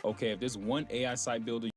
Okay, if there's one AI site builder.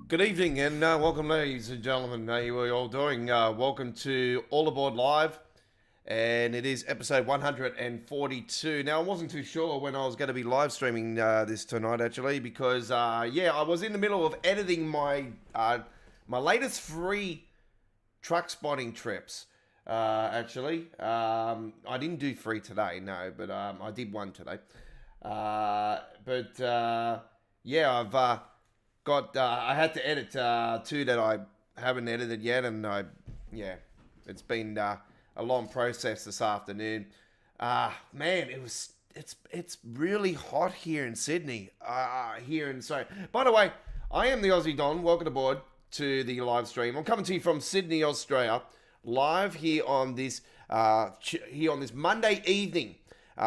Good evening and welcome, ladies and gentlemen. How are you all doing? Welcome to All Aboard Live, and it is episode 142. Now, I wasn't too sure when I was going to be live streaming this tonight, actually, because I was in the middle of editing my latest free truck spotting trips. Actually, I didn't do free today, no, but I did one today. I've I had to edit two that I haven't edited yet, and yeah, it's been a long process this afternoon. Man, it's really hot here in Sydney. Sorry. By the way, I am the Aussie Don. Welcome aboard to the live stream. I'm coming to you from Sydney, Australia, live here on this Monday evening.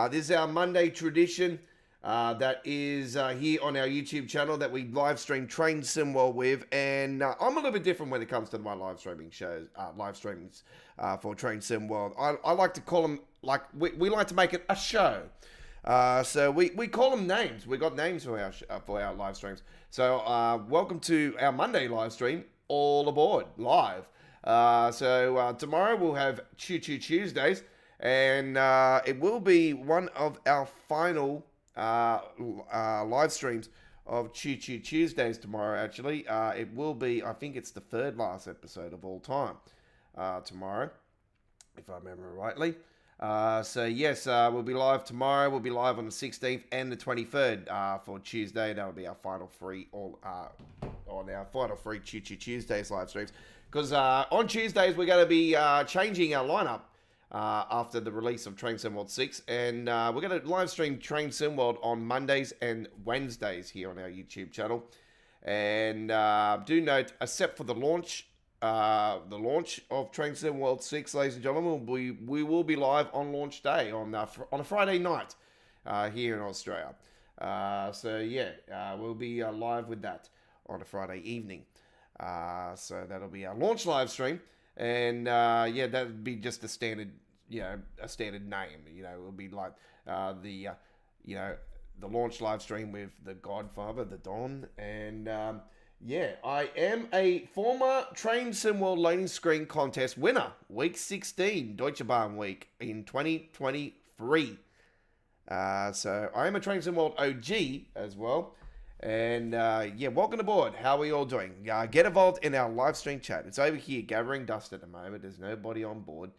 This is our Monday tradition. That is here on our YouTube channel that we live stream Train Simworld with, and I'm a little bit different when it comes to my live streaming shows, live streamings for Train Simworld. I like to call them we like to make it a show. So we call them names. We got names for our live streams. So welcome to our Monday live stream, All Aboard Live. Tomorrow we'll have Choo Choo Tuesdays, and it will be one of our final live streams of Choo Choo Tuesdays tomorrow. Actually, it will be. I think it's the third last episode of all time tomorrow, if I remember rightly. We'll be live tomorrow. We'll be live on the 16th and the 23rd for Tuesday. That'll be our final free Choo Choo Tuesdays live streams. Because on Tuesdays we're going to be changing our lineup. After the release of Train Sim World 6. And we're going to live stream Train Sim World on Mondays and Wednesdays here on our YouTube channel. And do note, except for the launch of Train Sim World 6, ladies and gentlemen, we will be live on launch day on a Friday night here in Australia. We'll be live with that on a Friday evening. So that'll be our launch live stream. And that would be just a standard name. It'll be like the launch live stream with the Godfather, the Don, and I am a former Train Sim World loading screen contest winner, week 16, Deutsche Bahn week in 2023. So I am a Train Sim World OG as well. And welcome aboard. How are we all doing? Get involved in our live stream chat. It's over here gathering dust at the moment. There's nobody on board.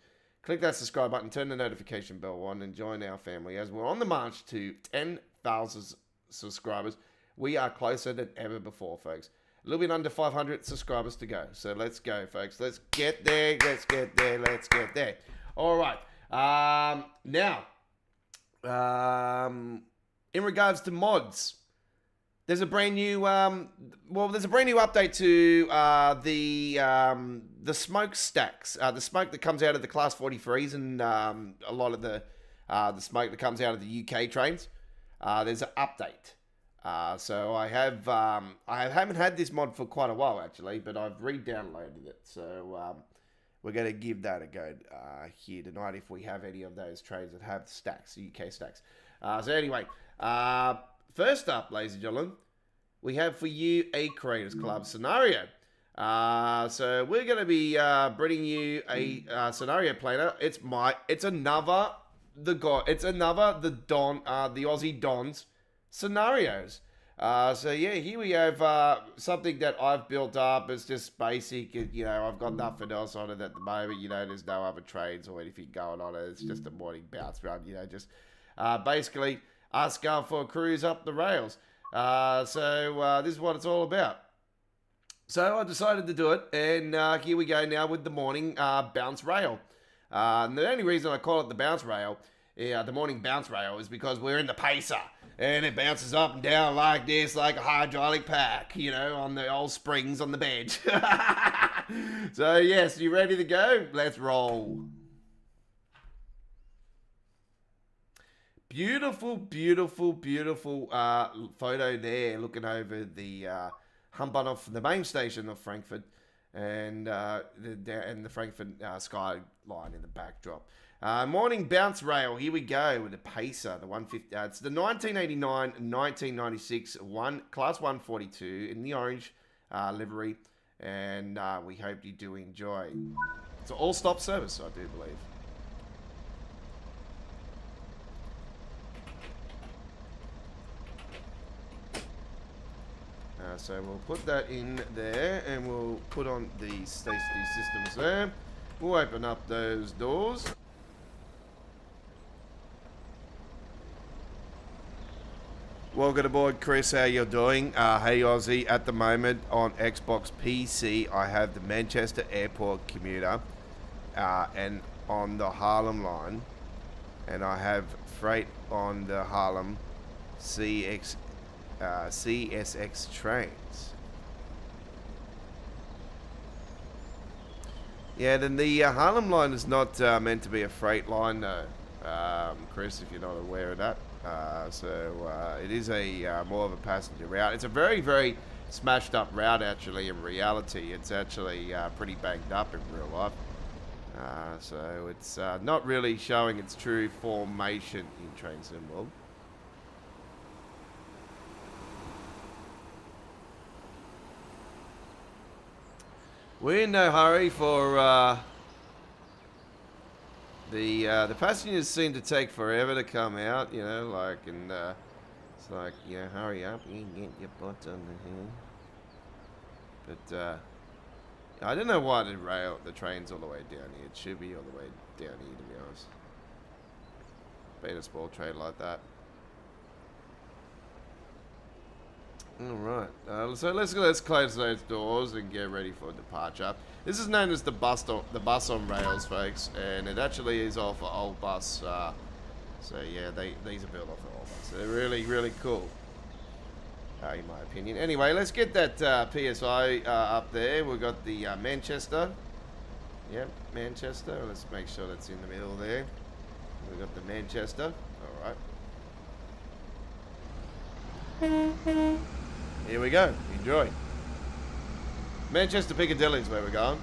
Click that subscribe button, turn the notification bell on, and join our family as we're on the march to 10,000 subscribers. We are closer than ever before, folks. A little bit under 500 subscribers to go. So let's go, folks. Let's get there. Let's get there. Let's get there. All right. In regards to mods, there's a brand new update to the smoke stacks, the smoke that comes out of the Class 43s, and a lot of the smoke that comes out of the UK trains. There's an update. So I haven't had this mod for quite a while actually, but I've re-downloaded it. So we're going to give that a go here tonight if we have any of those trains that have stacks, UK stacks. So anyway, first up, ladies and gentlemen, we have for you a Creators Club scenario. So we're going to be bringing you a scenario planner. It's another the Aussie Don's scenarios. So yeah, here we have something that I've built up. It's just basic. You know, I've got nothing else on it at the moment. You know, there's no other trades or anything going on it. It's just a morning bounce run. You know, just basically us going for a cruise up the rails. So this is what it's all about. So I decided to do it, and here we go now with the morning bounce rail. And the only reason I call it the bounce rail, the morning bounce rail, is because we're in the pacer, and it bounces up and down like this, like a hydraulic pack, you know, on the old springs on the bed. So yes, you ready to go? Let's roll. Beautiful, beautiful, beautiful photo there, looking over the hump on off the main station of Frankfurt, and the Frankfurt skyline in the backdrop. Morning bounce rail. Here we go with the Pacer, the 150. It's the 1989-1996 class 142 in the orange livery, and we hope you do enjoy. It's an all-stop service, I do believe. So we'll put that in there, and we'll put on the safety systems there. We'll open up those doors. Welcome aboard, Chris. How you doing? Hey Aussie. At the moment on Xbox PC, I have the Manchester Airport commuter, and on the Harlem line, and I have freight on the Harlem CSX trains. Yeah, then the Harlem line is not meant to be a freight line, though, Chris, if you're not aware of that. So it is a more of a passenger route. It's a very, very smashed up route, actually. In reality, it's actually pretty banged up in real life. So it's not really showing its true formation in train symbol. We're in no hurry for the passengers seem to take forever to come out, you know, like, and it's like, you know, hurry up, you can get your butt on the hill. But I don't know why the train's all the way down here. It should be all the way down here, to be honest. Being a small train like that. Alright, so let's close those doors and get ready for departure. This is known as the bus on rails, folks, and it actually is off an old bus. So yeah, these are built off an old bus. They're really, really cool, in my opinion. Anyway, let's get that PSI up there. We've got the Manchester. Yep, Manchester. Let's make sure that's in the middle there. We've got the Manchester. Alright. Here we go. Enjoy. Manchester Piccadilly is where we're going.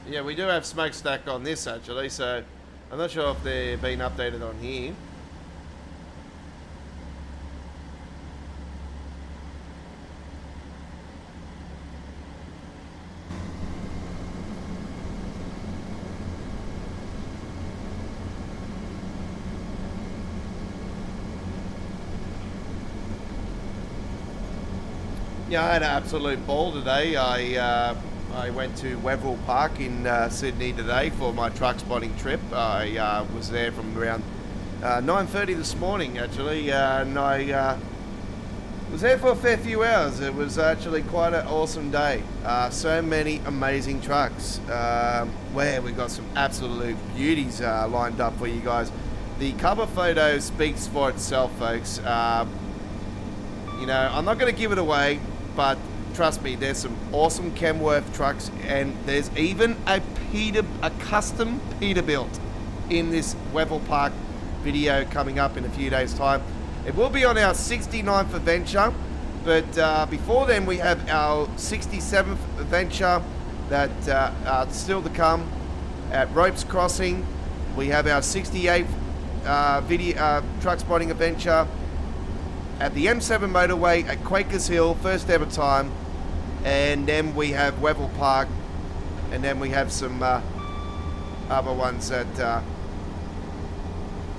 Yeah, we do have smokestack on this actually, so I'm not sure if they're being updated on here. Yeah, I had an absolute ball today. I went to Wetherill Park in Sydney today for my truck spotting trip. I was there from around 9:30 this morning, actually, and I was there for a fair few hours. It was actually quite an awesome day. So many amazing trucks. Where we got some absolute beauties lined up for you guys. The cover photo speaks for itself, folks. You know, I'm not going to give it away, but trust me, there's some awesome Kenworth trucks, and there's even a custom Peterbilt in this Wevel Park video coming up in a few days' time. It will be on our 69th adventure, but before then we have our 67th adventure that are still to come at Ropes Crossing. We have our 68th truck spotting adventure at the M7 motorway at Quakers Hill, first ever time, and then we have Wevel Park, and then we have some other ones that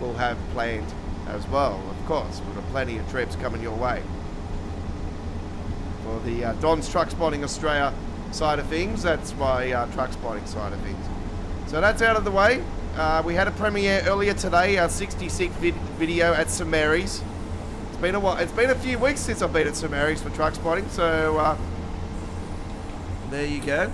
we'll have planned as well. Of course, we've got plenty of trips coming your way for the Don's Truck Spotting Australia side of things. That's my truck spotting side of things. So that's out of the way. We had a premiere earlier today, our 66 video at St Mary's. It's been a while. It's been a few weeks since I've been at St Mary's for truck spotting, so there you go.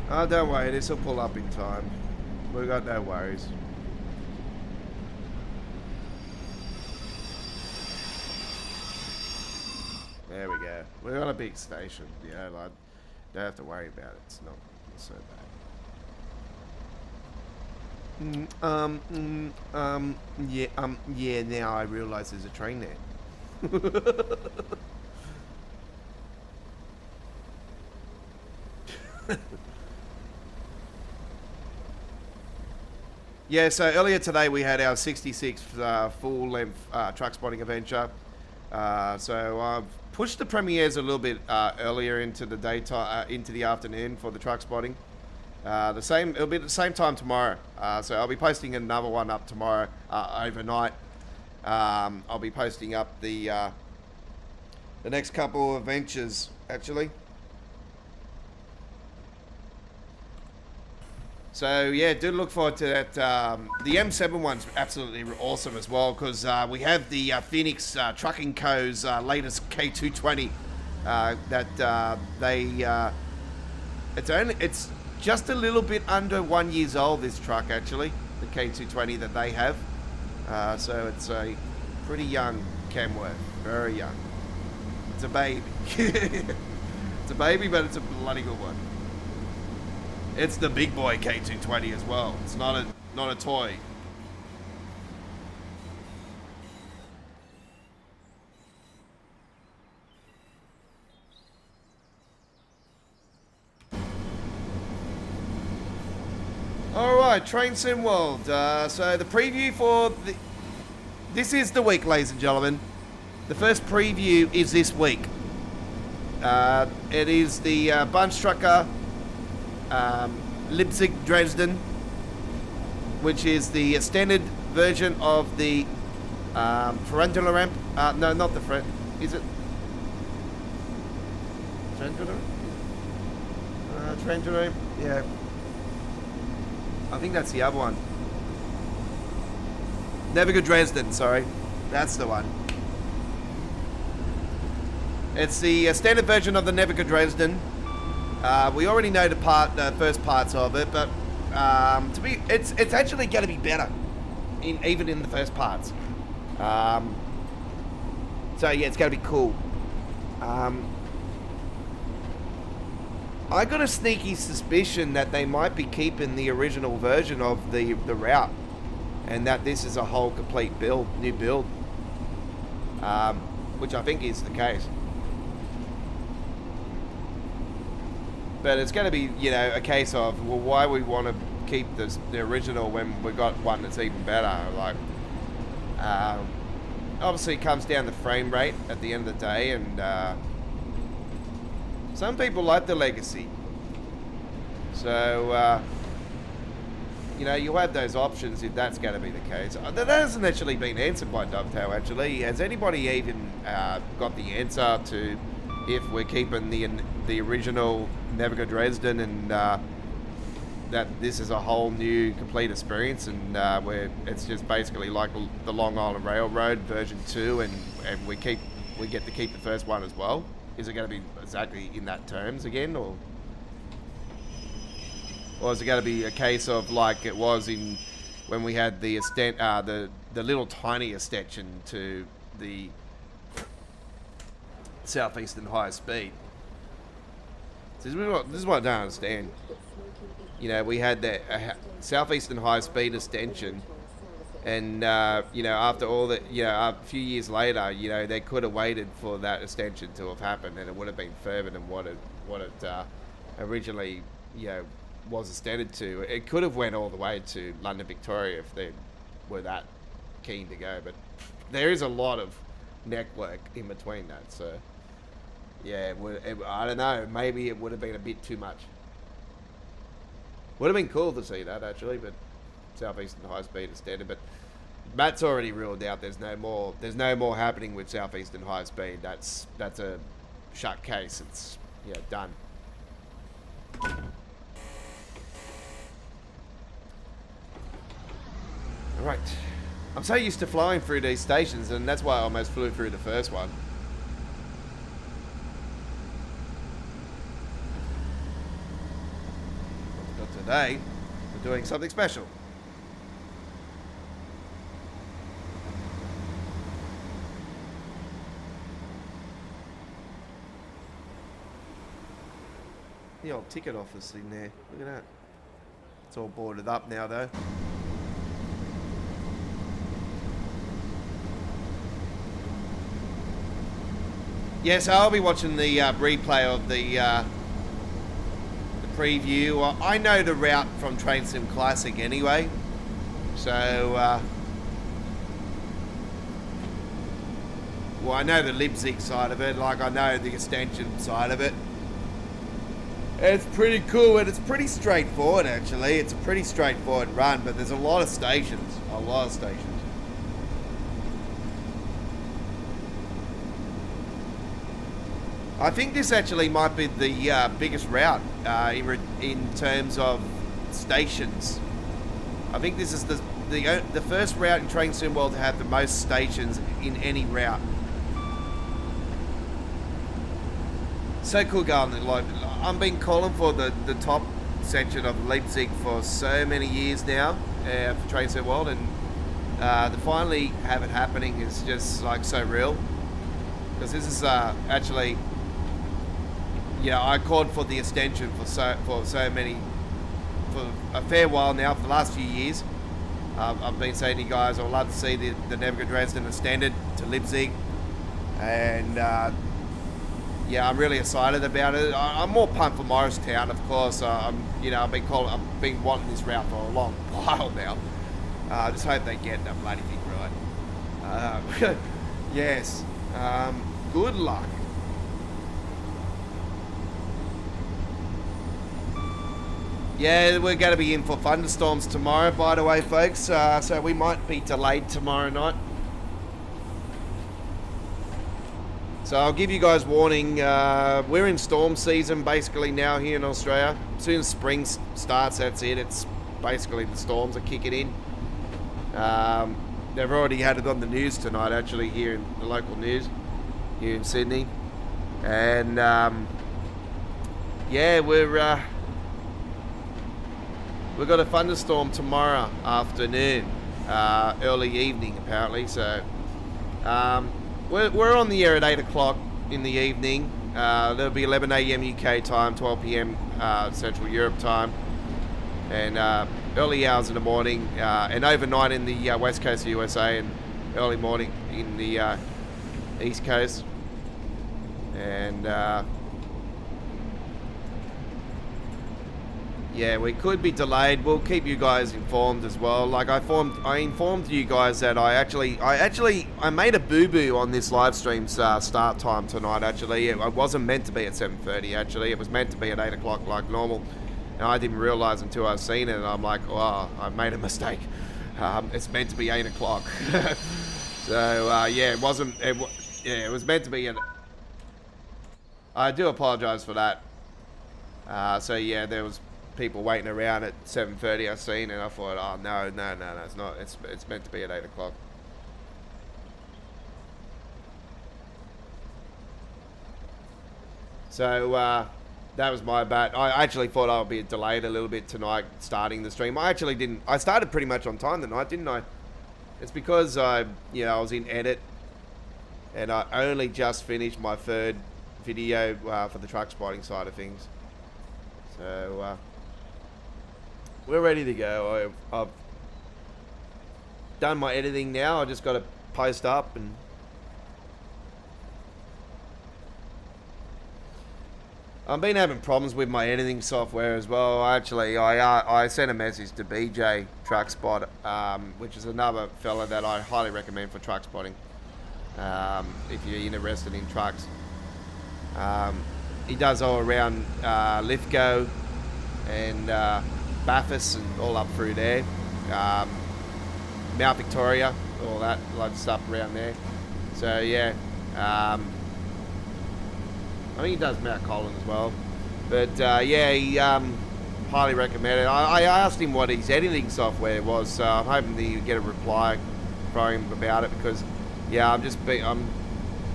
Oh, don't worry, this will pull up in time. We've got no worries. There we go. We're on a big station, you know, like, don't have to worry about it. It's not so bad. Yeah, now I realise there's a train there. Yeah, so earlier today we had our 66th full-length truck spotting adventure. So I've pushed the premieres a little bit earlier into the daytime, into the afternoon for the truck spotting. It'll be at the same time tomorrow. So I'll be posting another one up tomorrow overnight. I'll be posting up the next couple of adventures actually. So yeah, do look forward to that. The M7 one's absolutely awesome as well, because we have the Phoenix Trucking Co.'s latest K220 that it's just a little bit under 1 year old, this truck actually, the K220 that they have. So it's a pretty young Kenworth, very young. It's a baby. It's a baby, but it's a bloody good one. It's the big boy K220 as well. It's not a toy. All right, Train Sim World. So the preview for this is the week, ladies and gentlemen. The first preview is this week. It is the Bunch Trucker. Leipzig Dresden, which is the standard version of the Ferrandula ramp. No, not the front. Is it? Ferrandula? Ferrandula ramp? Yeah. I think that's the other one. Neviga Dresden, sorry. That's the one. It's the standard version of the Neviga Dresden. We already know the first parts of it, but it's actually going to be better, even in the first parts. So yeah, it's going to be cool. I got a sneaky suspicion that they might be keeping the original version of the route, and that this is a whole complete new build, which I think is the case. But it's going to be, you know, a case of, well, why we want to keep the original when we got one that's even better. Like, obviously it comes down to frame rate at the end of the day, and some people like the legacy. So, you know, you'll have those options if that's going to be the case. That hasn't actually been answered by Dovetail, actually. Has anybody even got the answer to if we're keeping the original Neviga Dresden and that this is a whole new complete experience, and where it's just basically like the Long Island Railroad version 2, and we get to keep the first one as well. Is it going to be exactly in that terms again, or is it going to be a case of like it was in when we had the little tiny extension to the Southeastern High Speed? This is what I don't understand. You know, we had that Southeastern High Speed extension, and you know, after all that, you know, a few years later, you know, they could have waited for that extension to have happened, and it would have been further than what it originally, you know, was extended to. It could have went all the way to London, Victoria, if they were that keen to go. But there is a lot of network in between that, so yeah, I don't know. Maybe it would have been a bit too much. Would have been cool to see that actually, but Southeastern High Speed extended. But Matt's already ruled out. There's no more happening with Southeastern High Speed. That's a shut case. It's done. All right. I'm so used to flying through these stations, and that's why I almost flew through the first one. But today, we're doing something special. The old ticket office in there. Look at that. It's all boarded up now, though. Yes, I'll be watching the replay of the preview. I know the route from Train Sim Classic anyway, so well, I know the Leipzig side of it, like I know the extension side of it. It's pretty cool, and it's pretty straightforward actually. It's a pretty straightforward run, but there's a lot of stations. I think this actually might be the biggest route in terms of stations. I think this is the first route in Train Sim World to have the most stations in any route. So cool going. Like, I've been calling for the top section of Leipzig for so many years now for Train Sim World, and to finally have it happening is just like so real. Because this is actually, I called for the extension for a fair while now, for the last few years. I've been saying to you guys, I would love to see the Nürburgring Dresden extended to Leipzig, and I'm really excited about it. I'm more pumped for Morristown, of course. I've been wanting this route for a long while now. I just hope they get that bloody thing right. Yes. Good luck. Yeah, we're going to be in for thunderstorms tomorrow, by the way, folks. So we might be delayed tomorrow night. So I'll give you guys warning. We're in storm season basically now here in Australia. As soon as spring starts, that's it. It's basically the storms are kicking in. They've already had it on the news tonight, actually, here in the local news here in Sydney. And we've got a thunderstorm tomorrow afternoon, early evening apparently. So we're on the air at 8 o'clock in the evening. There'll be 11 a.m. UK time, 12 p.m. Central Europe time, and early hours in the morning, and overnight in the west coast of USA, and early morning in the east coast. And we could be delayed. We'll keep you guys informed as well. Like I informed you guys that I made a boo-boo on this live stream's start time tonight. Actually, it wasn't meant to be at 7:30. Actually, it was meant to be at 8 o'clock like normal, and I didn't realize until I seen it, and I'm like, oh, I made a mistake. It's meant to be 8 o'clock. So it wasn't. It was meant to be at. I do apologize for that. There was people waiting around at 7:30. I seen, and I thought, oh no, it's not. It's meant to be at 8 o'clock. So that was my bad. I actually thought I would be delayed a little bit tonight starting the stream. I actually didn't. I started pretty much on time tonight, didn't I? It's because I was in edit, and I only just finished my third video for the truck spotting side of things. So we're ready to go. I've done my editing now. I just got to post up and. I've been having problems with my editing software as well. Actually, I sent a message to BJ Truck Spot, which is another fella that I highly recommend for truck spotting. If you're interested in trucks, he does all around Lithgow and Bathurst and all up through there, Mount Victoria, all that lot of stuff around there. So yeah. I think he does Mount Collin as well. But yeah, he highly recommend it. I asked him what his editing software was, so I'm hoping that you get a reply from him about it, because yeah, I'm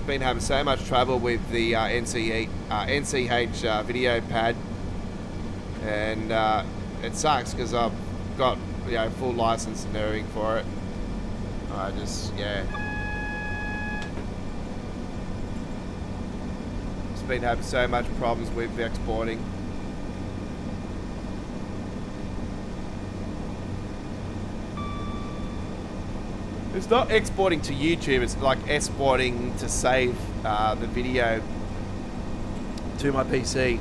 been having so much trouble with the NCH video pad, and it sucks because I've got full license and everything for it. I just been having so much problems with exporting. It's not exporting to YouTube, it's like exporting to save the video to my PC.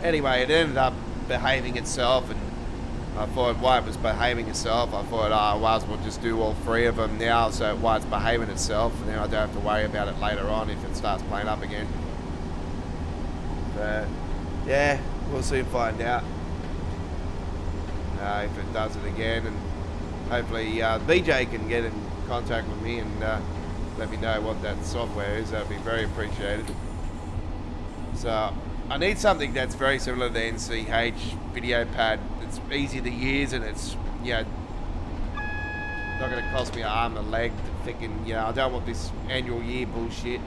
Anyway, it ended up behaving itself, and I thought while it was behaving itself, I thought, I might as well just do all three of them now, so while it's behaving itself, and then I don't have to worry about it later on if it starts playing up again. So, yeah, we'll soon find out if it does it again, and hopefully BJ can get in contact with me and let me know what that software is. That would be very appreciated. So, I need something that's very similar to the NCH video pad. It's easy to use, and it's not going to cost me an arm and a leg. Thinking, I don't want this annual year bullshit.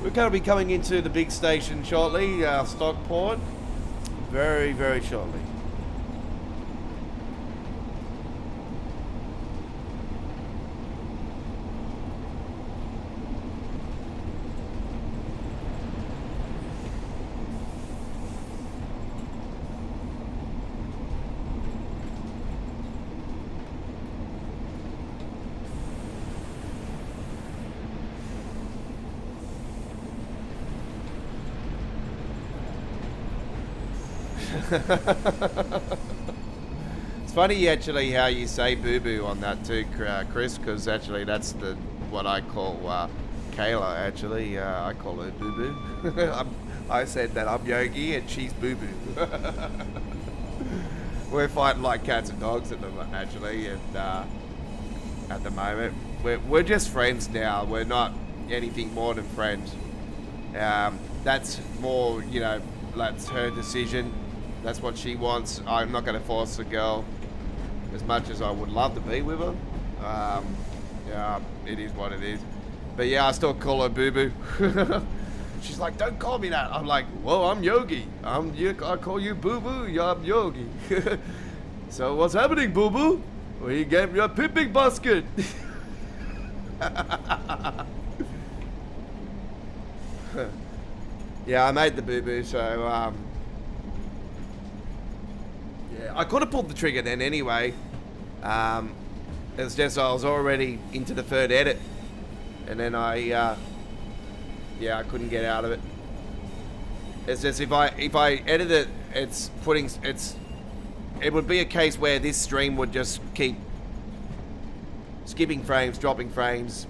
We're going to be coming into the big station shortly, Stockport, very, very shortly. It's funny actually how you say boo-boo on that too, Chris, because actually that's what I call Kayla. Actually, I call her boo-boo. I said that I'm Yogi and she's boo-boo. We're fighting like cats and dogs at the moment. We're just friends now. We're not anything more than friends. That's more, that's her decision. That's what she wants. I'm not going to force the girl as much as I would love to be with her. Yeah, it is what it is. But yeah, I still call her boo-boo. She's like, don't call me that. I'm like, well, I'm Yogi. I call you boo-boo. I'm Yogi. So what's happening, boo-boo? Well, you gave me a pimping basket. Yeah, I made the boo-boo, so yeah, I could have pulled the trigger then anyway. It's just I was already into the third edit, and then I couldn't get out of it. It's just if I edit it, it would be a case where this stream would just keep skipping frames, dropping frames.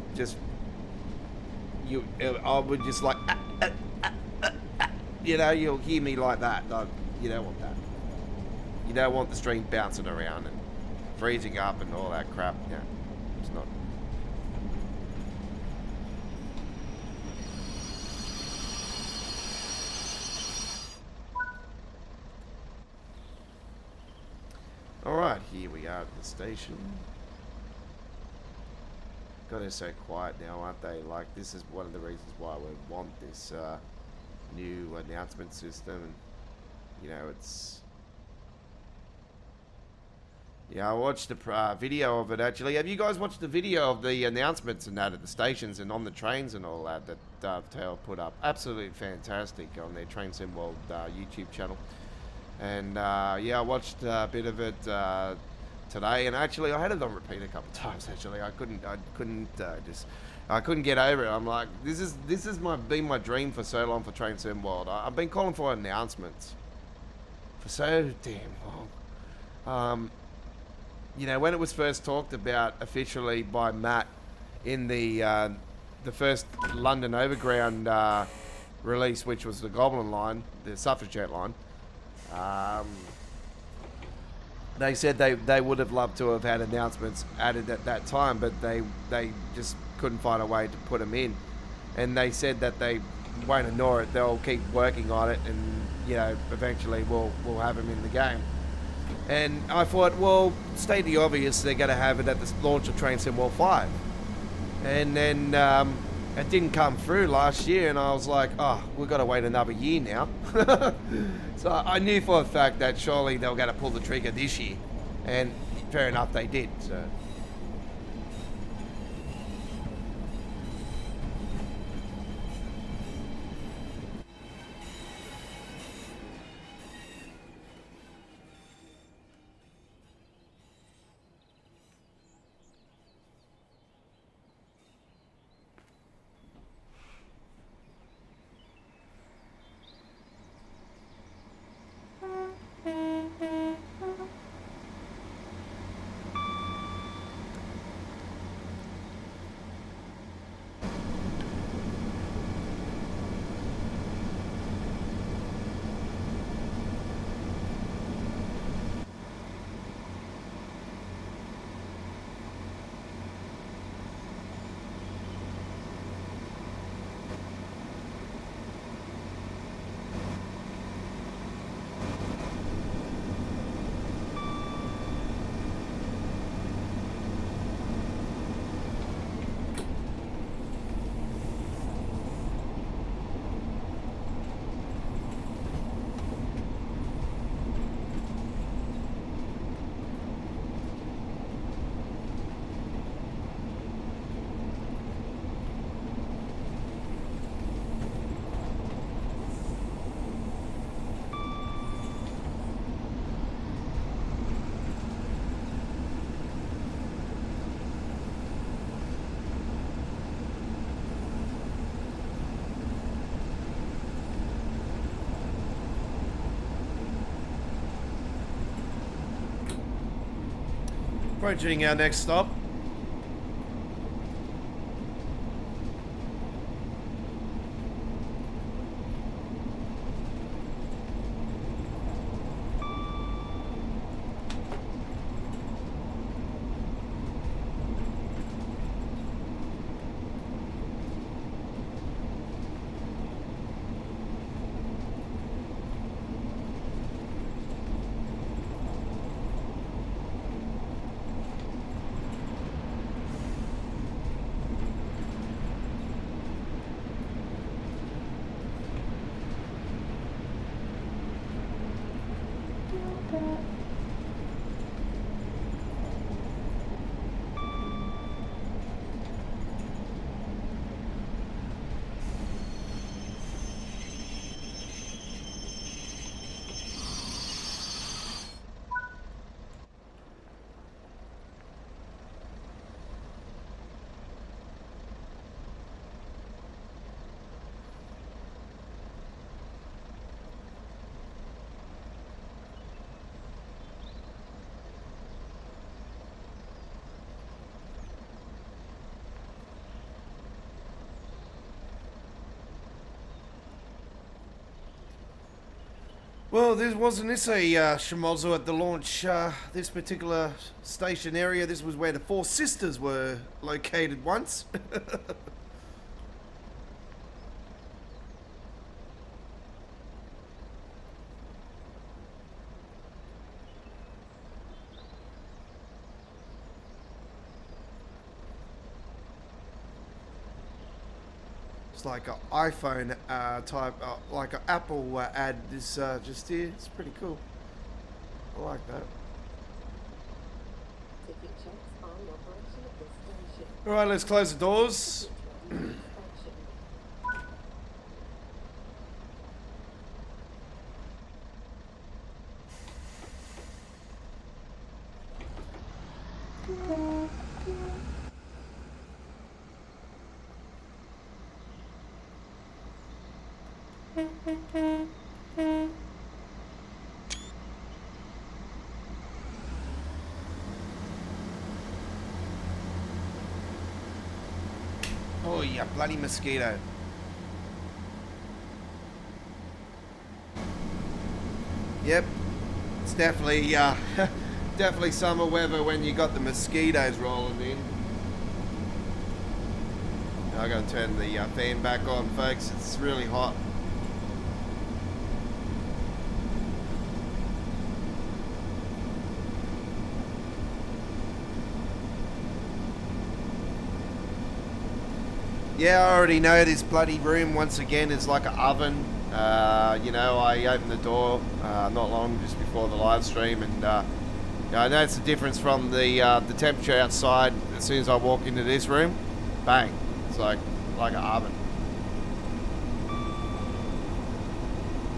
I would just like you know, you'll hear me like that. You don't want that. You don't want the stream bouncing around and freezing up and all that crap. Yeah, it's not. Alright, here we are at the station. God, they're so quiet now, aren't they? Like, this is one of the reasons why we want this new announcement system. And, you know, it's... Yeah, I watched the video of it, actually. Have you guys watched the video of the announcements and that at the stations and on the trains and all that that Dovetail put up? Absolutely fantastic on their Train Sim World YouTube channel. And yeah, I watched a bit of it today, and actually I had it on repeat a couple of times. Actually, I couldn't get over it. I'm like, this is been my dream for so long for Train Sim World. I've been calling for announcements for so damn long. You know, when it was first talked about officially by Matt in the first London Overground release, which was the Goblin line, the Suffragette line. They said they would have loved to have had announcements added at that time, but they just couldn't find a way to put them in. And they said that they won't ignore it. They'll keep working on it, and you know, eventually we'll have them in the game. And I thought, well, state the obvious, they're going to have it at the launch of Train Sim World 5. And then it didn't come through last year, and I was like, oh, we've got to wait another year now. So I knew for a fact that surely they were going to pull the trigger this year. And fair enough, they did. So. Approaching our next stop. Well, wasn't this a schmozzle at the launch? This particular station area, this was where the Four Sisters were located once. It's like an iPhone type, like an Apple ad is just here. It's pretty cool. I like that. Alright, let's close the doors. Oh, yeah, bloody mosquito. Yep, it's definitely, definitely summer weather when you got the mosquitoes rolling in. I gotta turn the fan back on, folks. It's really hot. Yeah, I already know this bloody room once again is like an oven. You know, I opened the door not long just before the live stream, and I noticed the difference from the temperature outside as soon as I walk into this room. Bang! It's like an oven.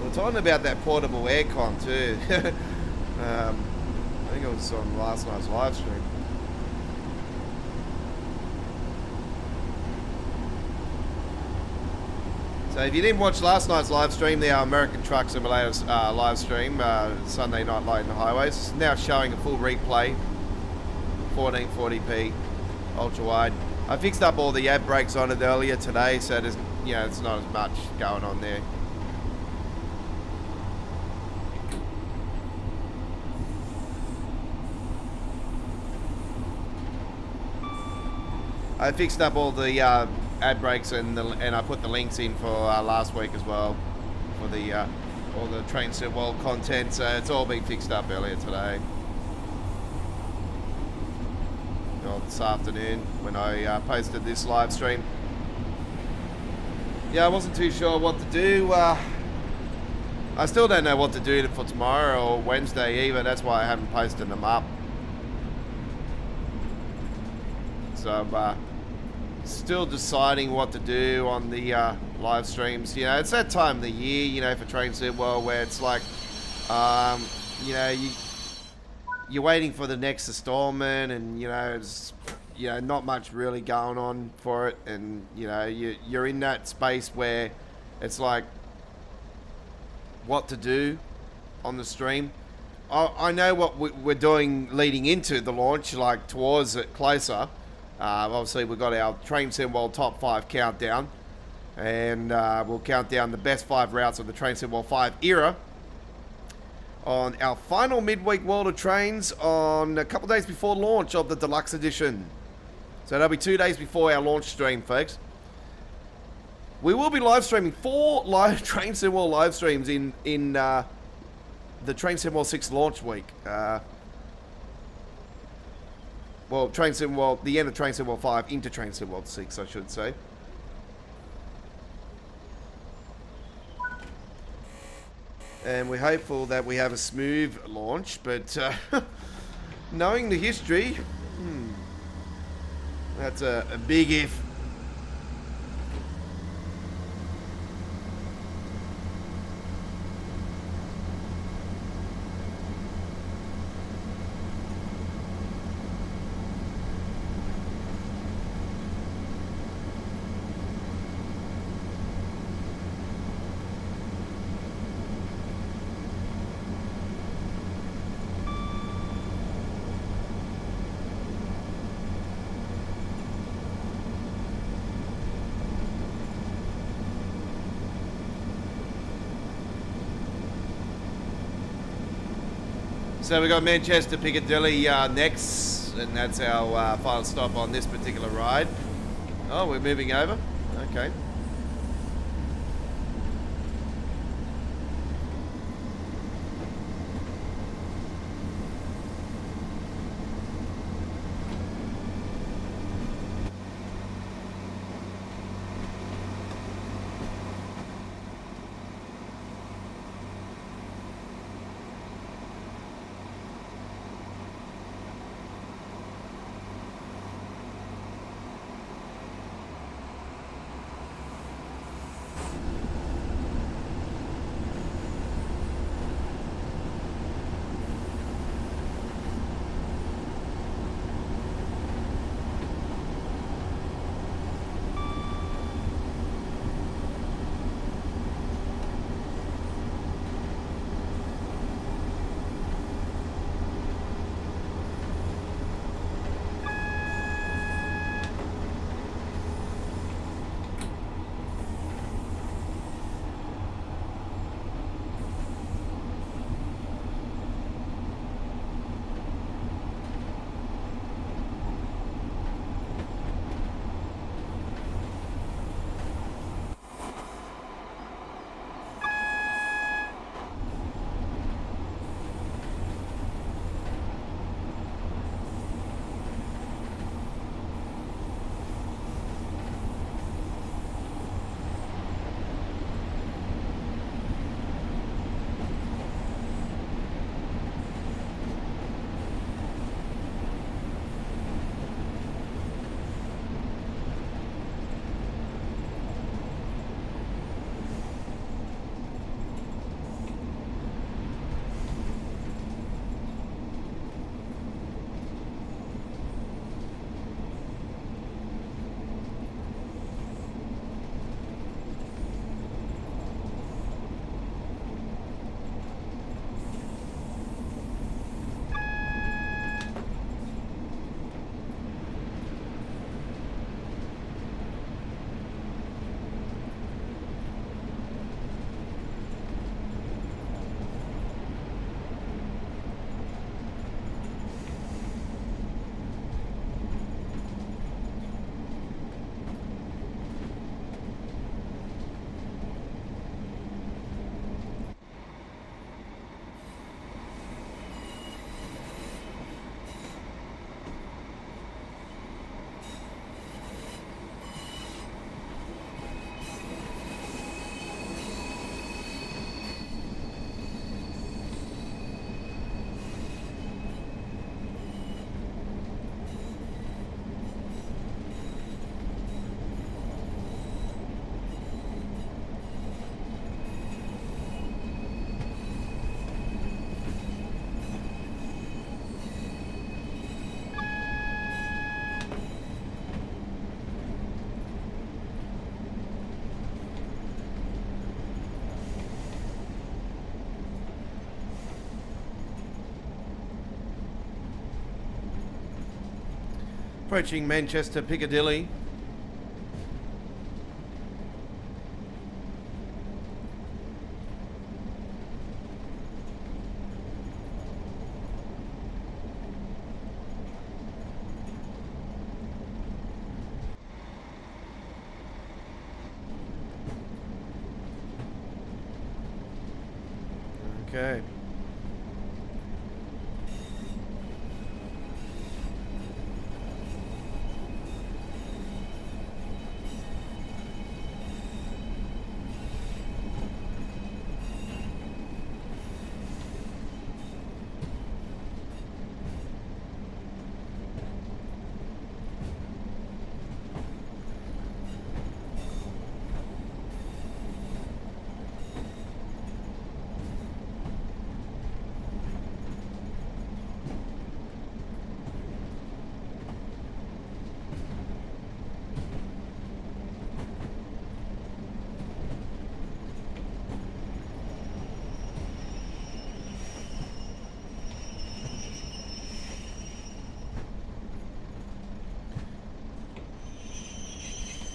We're talking about that portable aircon too. I think it was on last night's live stream. So if you didn't watch last night's live stream, the American Truck Simulator live stream, Sunday Night Light in the Highways, it's now showing a full replay, 1440p, ultra wide. I fixed up all the ad brakes on it earlier today, so there's, you know, it's not as much going on there. I fixed up all the ad brakes and I put the links in for last week as well for the all the Train Set World content, so it's all been fixed up earlier today. Well, this afternoon when I posted this live stream. Yeah, I wasn't too sure what to do. I still don't know what to do for tomorrow or Wednesday either. That's why I haven't posted them up. So still deciding what to do on the live streams. You know, it's that time of the year, you know, for Train Set World where it's like, you know, you're waiting for the next installment, and you know, it's, you know, not much really going on for it, and you know, you're in that space where it's like what to do on the stream. I know what we're doing leading into the launch, like towards it closer. Obviously, we've got our Train Sim World Top 5 countdown, and we'll count down the best 5 routes of the Train Sim World 5 era on our final midweek World of Trains on a couple days before launch of the Deluxe Edition. So that'll be 2 days before our launch stream, folks. We will be live streaming 4 live Train Sim World live streams in the Train Sim World 6 launch week. Well, Train Sim World, the end of Train Sim World 5 into Train Sim World 6, I should say. And we're hopeful that we have a smooth launch, but knowing the history, that's a big if. So we got Manchester Piccadilly next, and that's our final stop on this particular ride. Oh, we're moving over. Okay. Approaching Manchester Piccadilly. Okay.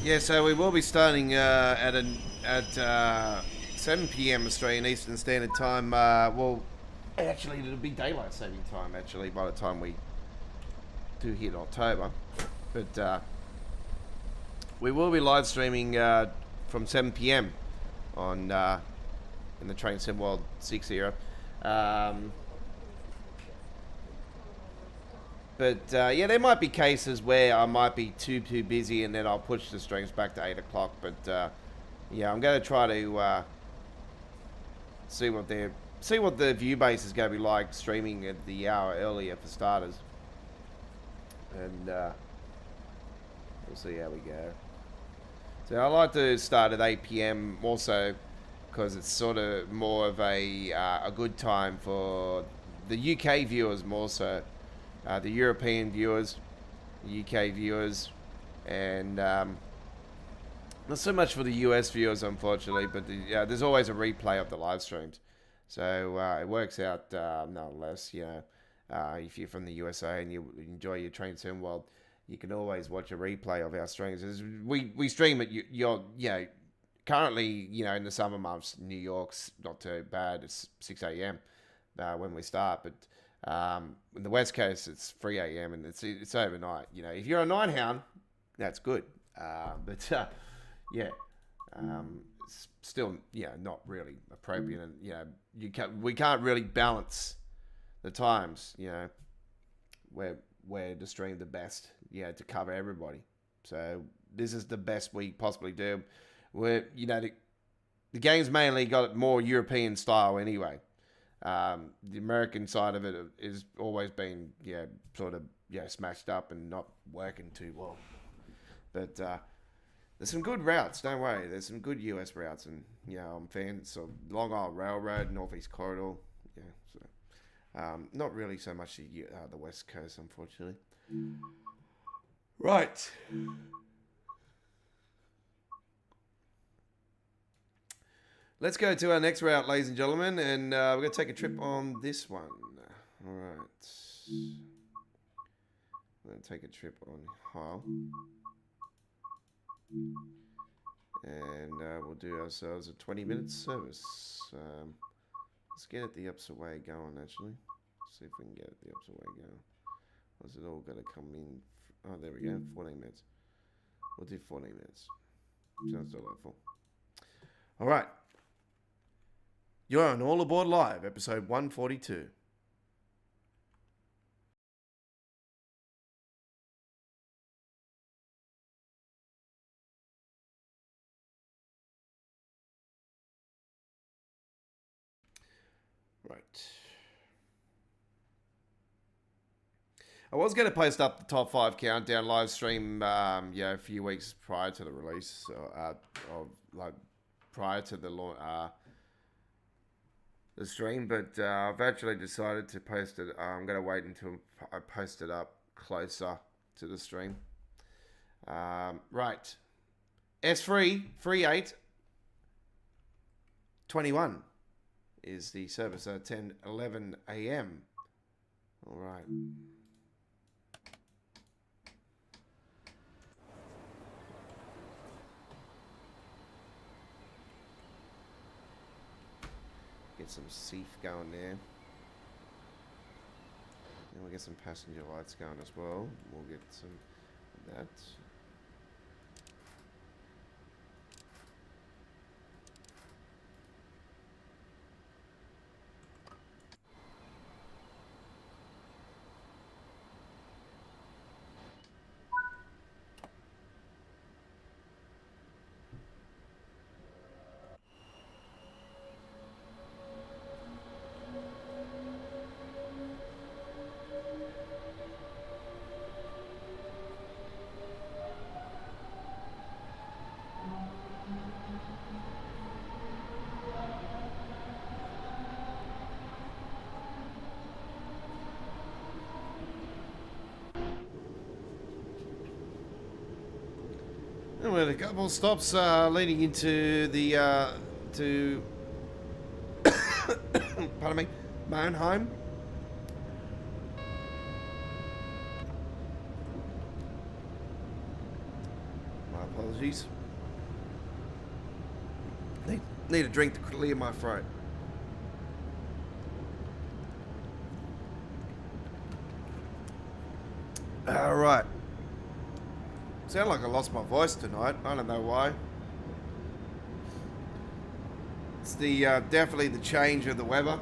Yeah, so we will be starting at 7 p.m. Australian Eastern Standard Time. We'll Actually, it'll be daylight saving time, actually, by the time we do hit October. But we will be live streaming from 7 p.m. on in the Train Sim World 6 era. But yeah, there might be cases where I might be too busy, and then I'll push the streams back to 8 o'clock. But yeah, I'm going to try to see what the view base is going to be like streaming at the hour earlier for starters, and we'll see how we go. So I like to start at 8 p.m. also because it's sort of more of a good time for the UK viewers more so. The European viewers, the UK viewers, and not so much for the US viewers, unfortunately, but there's always a replay of the live streams. So it works out nonetheless, you know, if you're from the USA and you enjoy your Train Sim World, you can always watch a replay of our streams. We stream at, currently, you know, in the summer months, New York's not too bad. It's 6 a.m. When we start, but in the West Coast, it's 3 a.m. and it's overnight. You know, if you're a night hound, that's good. But yeah, it's still not really appropriate, and we can't really balance the times. You know, where to stream the best, to cover everybody. So this is the best we possibly do. Where the game's mainly got more European style anyway. The American side of it is always been sort of smashed up and not working too well. But there's some good routes, don't worry. There's some good US routes, and I'm fans of Long Island Railroad, Northeast Corridor. Not really so much the West Coast, unfortunately. Right. Let's go to our next route, ladies and gentlemen, and we're going to take a trip on this one. All right. We're going to take a trip on Hull. And we'll do ourselves a 20-minute service. Let's get it the Upside Way going, actually. See if we can get it the Upside Way going. What's it all going to come in? Oh, there we go. 14 minutes. We'll do 14 minutes. Sounds delightful. All right. You're on All Aboard Live, episode 142. Right. I was going to post up the top 5 countdown live stream, a few weeks prior to the release, prior to the launch. The stream, but I've actually decided to post it. I'm going to wait until I post it up closer to the stream. Right. S3 38 21 is the service at 10:11 a.m. All right. Get some SEAF going there. And we'll get some passenger lights going as well. We'll get some of that. And we had a couple of stops leading into the pardon me, Mannheim. My apologies. Need a drink to clear my throat. All right. Sound like I lost my voice tonight. I don't know why. It's the definitely the change of the weather.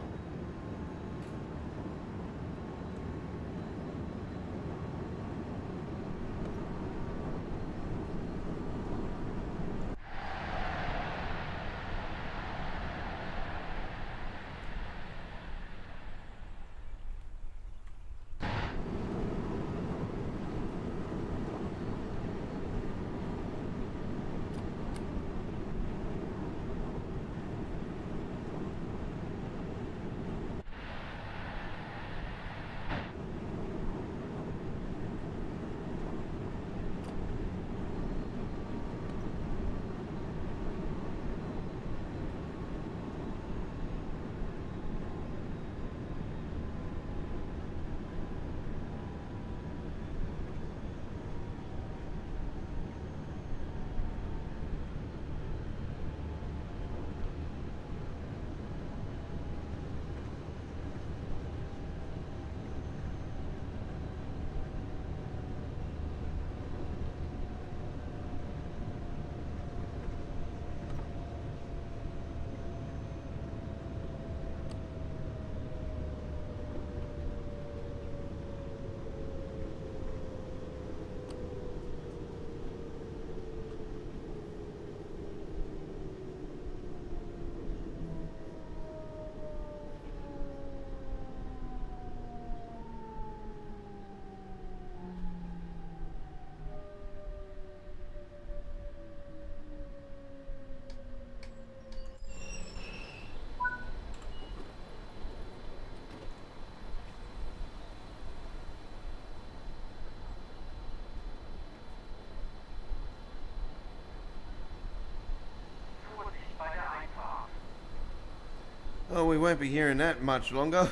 Oh, we won't be hearing that much longer.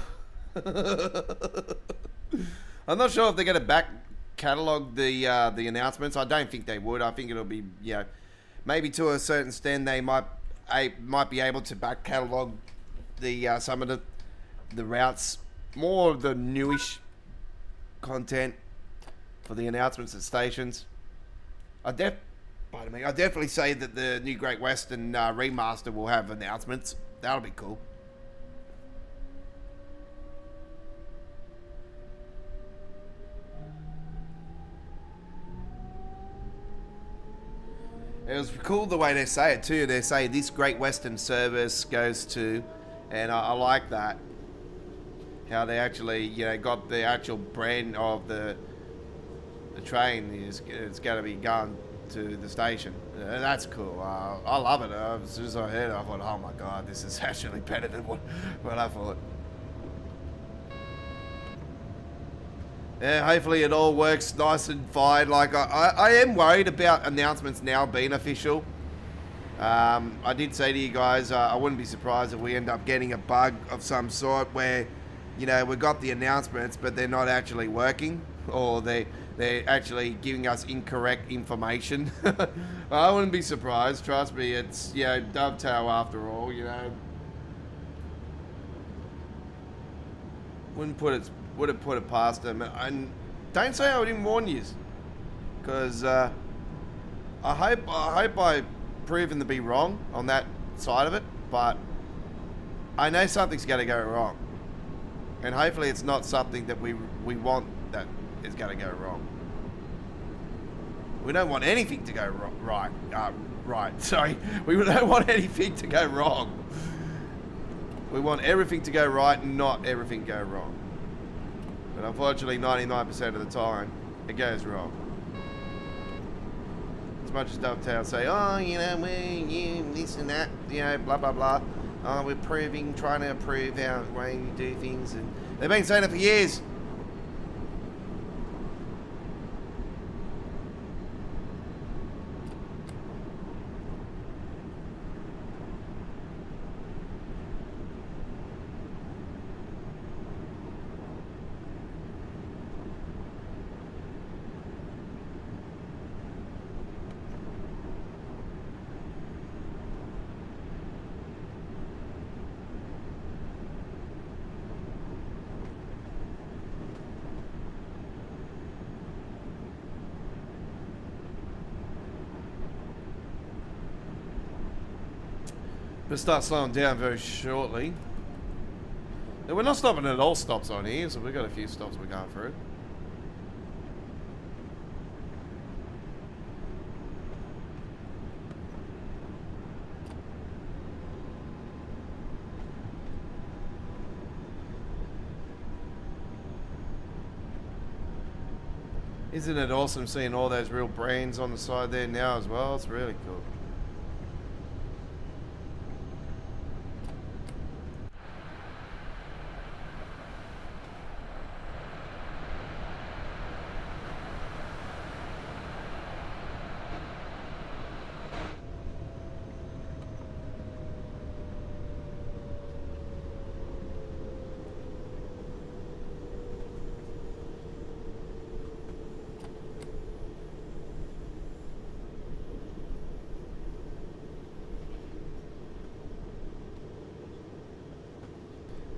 I'm not sure if they're going to back catalog the announcements. I don't think they would. I think it'll be, you know, maybe to a certain extent they might be able to back catalog the some of the routes, more of the newish content for the announcements at stations. Pardon me. I definitely say that the new Great Western remaster will have announcements. That'll be cool. It was cool the way they say it too. They say this Great Western service goes to, and I like that. How they actually, you know, got the actual brand of the train is going to be going to the station. And that's cool. I love it. As soon as I heard it, I thought, oh my god, this is actually better than what I thought. Yeah, hopefully it all works nice and fine. Like, I am worried about announcements now being official. I did say to you guys, I wouldn't be surprised if we end up getting a bug of some sort where, you know, we got the announcements, but they're not actually working, or they're actually giving us incorrect information. I wouldn't be surprised. Trust me, it's, you know, Dovetail after all, you know. Wouldn't put it past them. And don't say I didn't warn you, because I hope I've proven to be wrong on that side of it, but I know something's going to go wrong, and hopefully it's not something that we want that is going to go wrong. We don't want anything to go right. Sorry, we don't want anything to go wrong. We want everything to go right and not everything go wrong. But unfortunately, 99% of the time, it goes wrong. As much as Dovetail say, oh, you know, this and that, you know, blah, blah, blah. Oh, we're trying to improve our way we do things. And they've been saying it for years. We'll start slowing down very shortly. Now, we're not stopping at all stops on here, so we've got a few stops we're going through. Isn't it awesome seeing all those real brands on the side there now as well? It's really cool.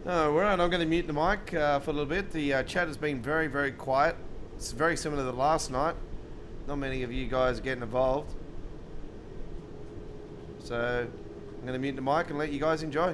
Alright, I'm going to mute the mic for a little bit. The chat has been very, very quiet. It's very similar to last night. Not many of you guys are getting involved. So, I'm going to mute the mic and let you guys enjoy.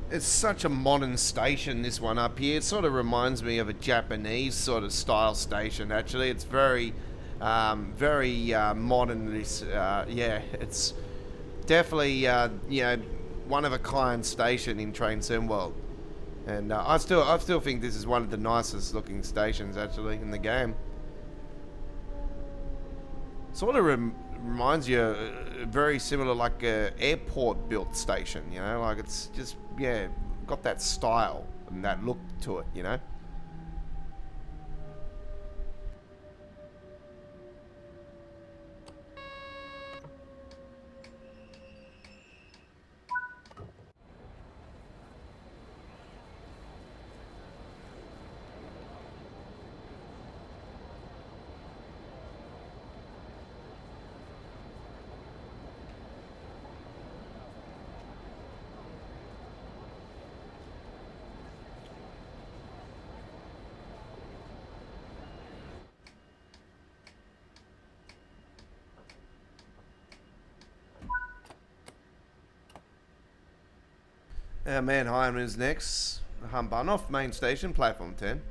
It's such a modern station, this one up here. It sort of reminds me of a Japanese sort of style station, actually. It's very, very modern. Yeah, it's definitely, you know, one of a kind station in Train Sim World. And I still think this is one of the nicest looking stations, actually, in the game. Sort of reminds you very similar, like a airport built station, you know, like it's just, yeah, got that style and that look to it, you know. Our man Hyman is next. Humbun off main station, platform 10.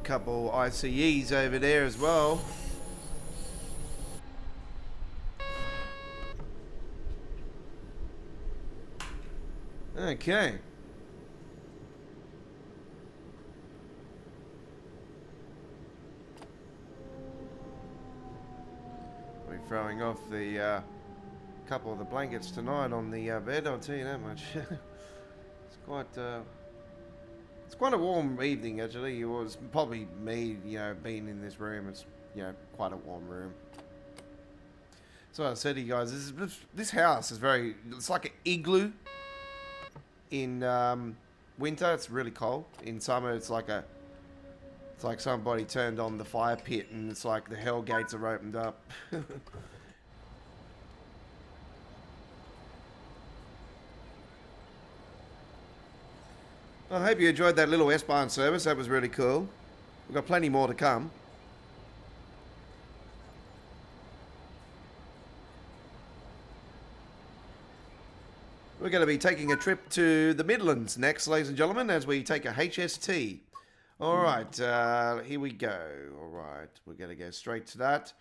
Couple ICEs over there as well. Okay. We're throwing off the couple of the blankets tonight on the bed, I'll tell you that much. It's quite a warm evening, actually. It was probably me, being in this room. It's, quite a warm room. So I said to you guys, this house is it's like an igloo. In winter, it's really cold. In summer, it's like somebody turned on the fire pit and it's like the hell gates are opened up. I hope you enjoyed that little S-Bahn service. That was really cool. We've got plenty more to come. We're going to be taking a trip to the Midlands next, ladies and gentlemen, as we take a HST. All right, here we go. All right, we're going to go straight to that.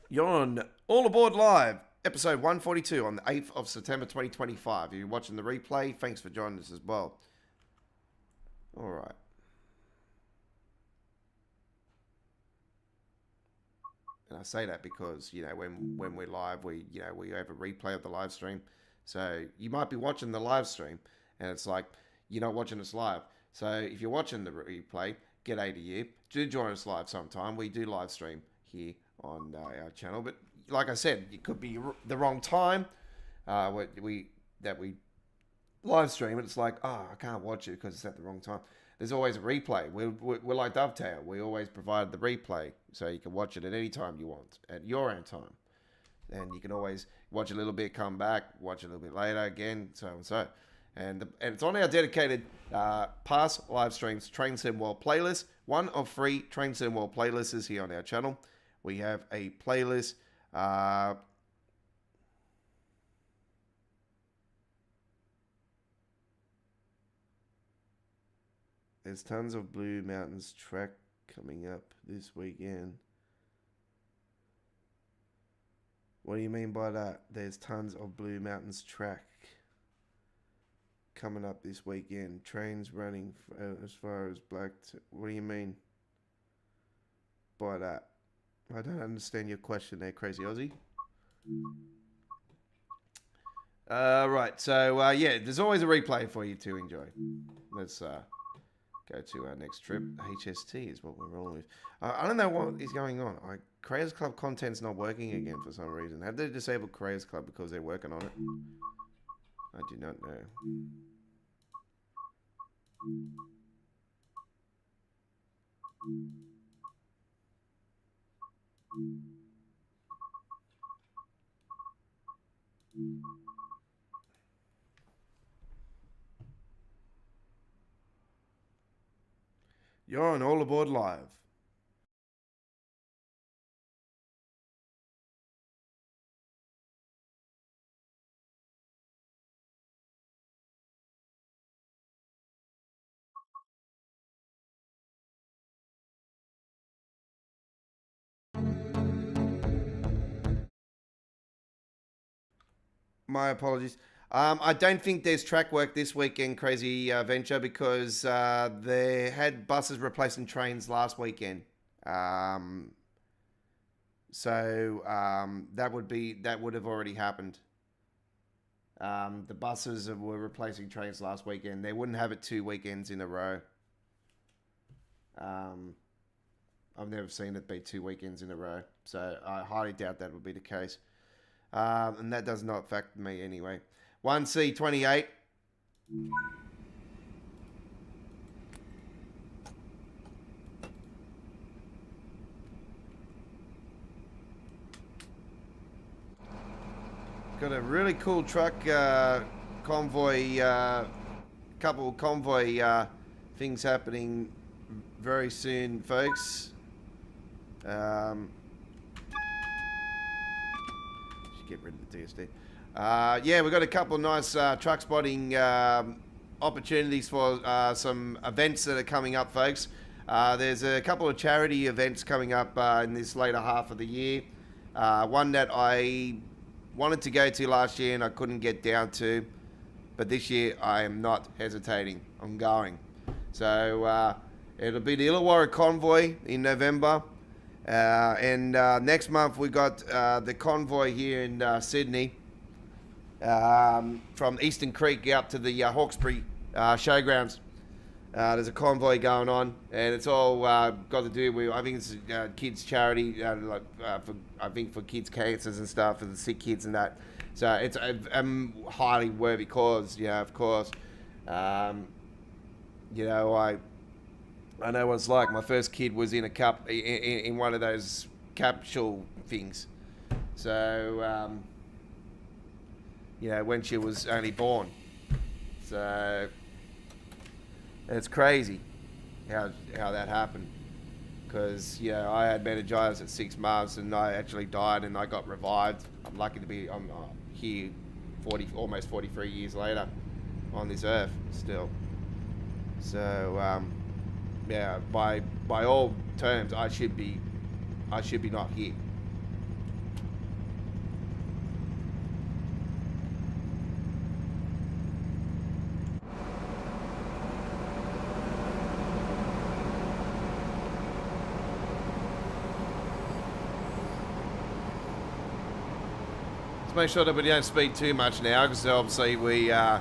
You're on All Aboard Live, episode 142 on the 8th of September 2025. If you're watching the replay, thanks for joining us as well. All right. And I say that because, when we're live, we have a replay of the live stream. So you might be watching the live stream and it's like, you're not watching us live. So if you're watching the replay, g'day to you. Do join us live sometime. We do live stream here on our channel. But like I said, it could be the wrong time that we live stream. And it's like, I can't watch it because it's at the wrong time. There's always a replay. We're like Dovetail. We always provide the replay so you can watch it at any time you want, at your own time. And you can always watch a little bit, come back, watch a little bit later again, so and so. And it's on our dedicated past live streams Train Sim World playlist. One of 3 Train Sim World playlists is here on our channel. We have a playlist. There's tons of Blue Mountains track coming up this weekend. What do you mean by that? There's tons of Blue Mountains track coming up this weekend. Trains running as far as what do you mean by that? I don't understand your question there, Crazy Aussie. Right, so there's always a replay for you to enjoy. Let's go to our next trip. HST is what we're rolling with. I don't know what is going on. Creators Club content's not working again for some reason. Have they disabled Creators Club because they're working on it? I do not know. You're on All Aboard Live. My apologies. I don't think there's track work this weekend, Crazy Venture, because they had buses replacing trains last weekend. So that would have already happened. The buses were replacing trains last weekend. They wouldn't have it 2 weekends in a row. I've never seen it be 2 weekends in a row, so I highly doubt that would be the case. And that does not affect me anyway. 1C28. Got a really cool truck convoy, couple convoy things happening very soon, folks. Get rid of the DSD. Yeah, we've got a couple of nice truck spotting opportunities for some events that are coming up, folks. There's a couple of charity events coming up in this later half of the year. One that I wanted to go to last year and I couldn't get down to, but this year I am not hesitating. I'm going. So it'll be the Illawarra Convoy in November. And next month we got the convoy here in Sydney from Eastern Creek out to the Hawkesbury showgrounds. There's a convoy going on, and it's all got to do with, I think it's kids charity, I think for kids cancers and stuff, for the sick kids and that. So it's a highly worthy cause, yeah, of course. You know, I know what it's like. My first kid was in a cup, in one of those capsule things. So, you know, when she was only born. So, it's crazy how that happened. Because, you know, I had meningitis at 6 months and I actually died and I got revived. I'm lucky to be here almost 43 years later on this earth still. So, yeah, by all terms, I should be not here. Let's make sure that we don't speed too much now, because obviously we got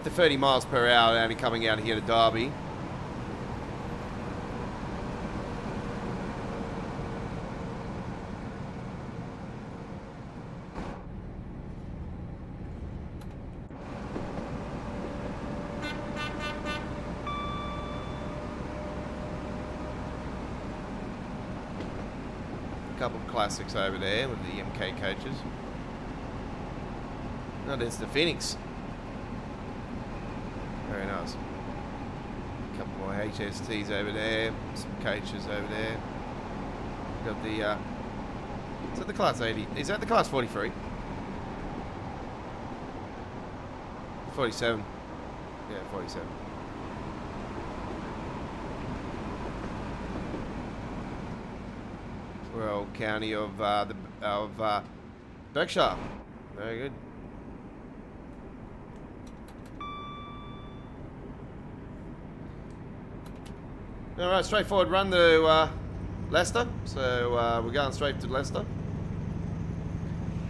the 30 miles per hour only coming out here to Derby. Couple of classics over there with the MK coaches. Oh, there's the Phoenix. Very nice. A couple more HSTs over there. Some coaches over there. Got the, is that the Class 80? Is that the Class 43? 47. Yeah, 47. Royal County of Berkshire. Very good. All right, straightforward run to Leicester. So we're going straight to Leicester.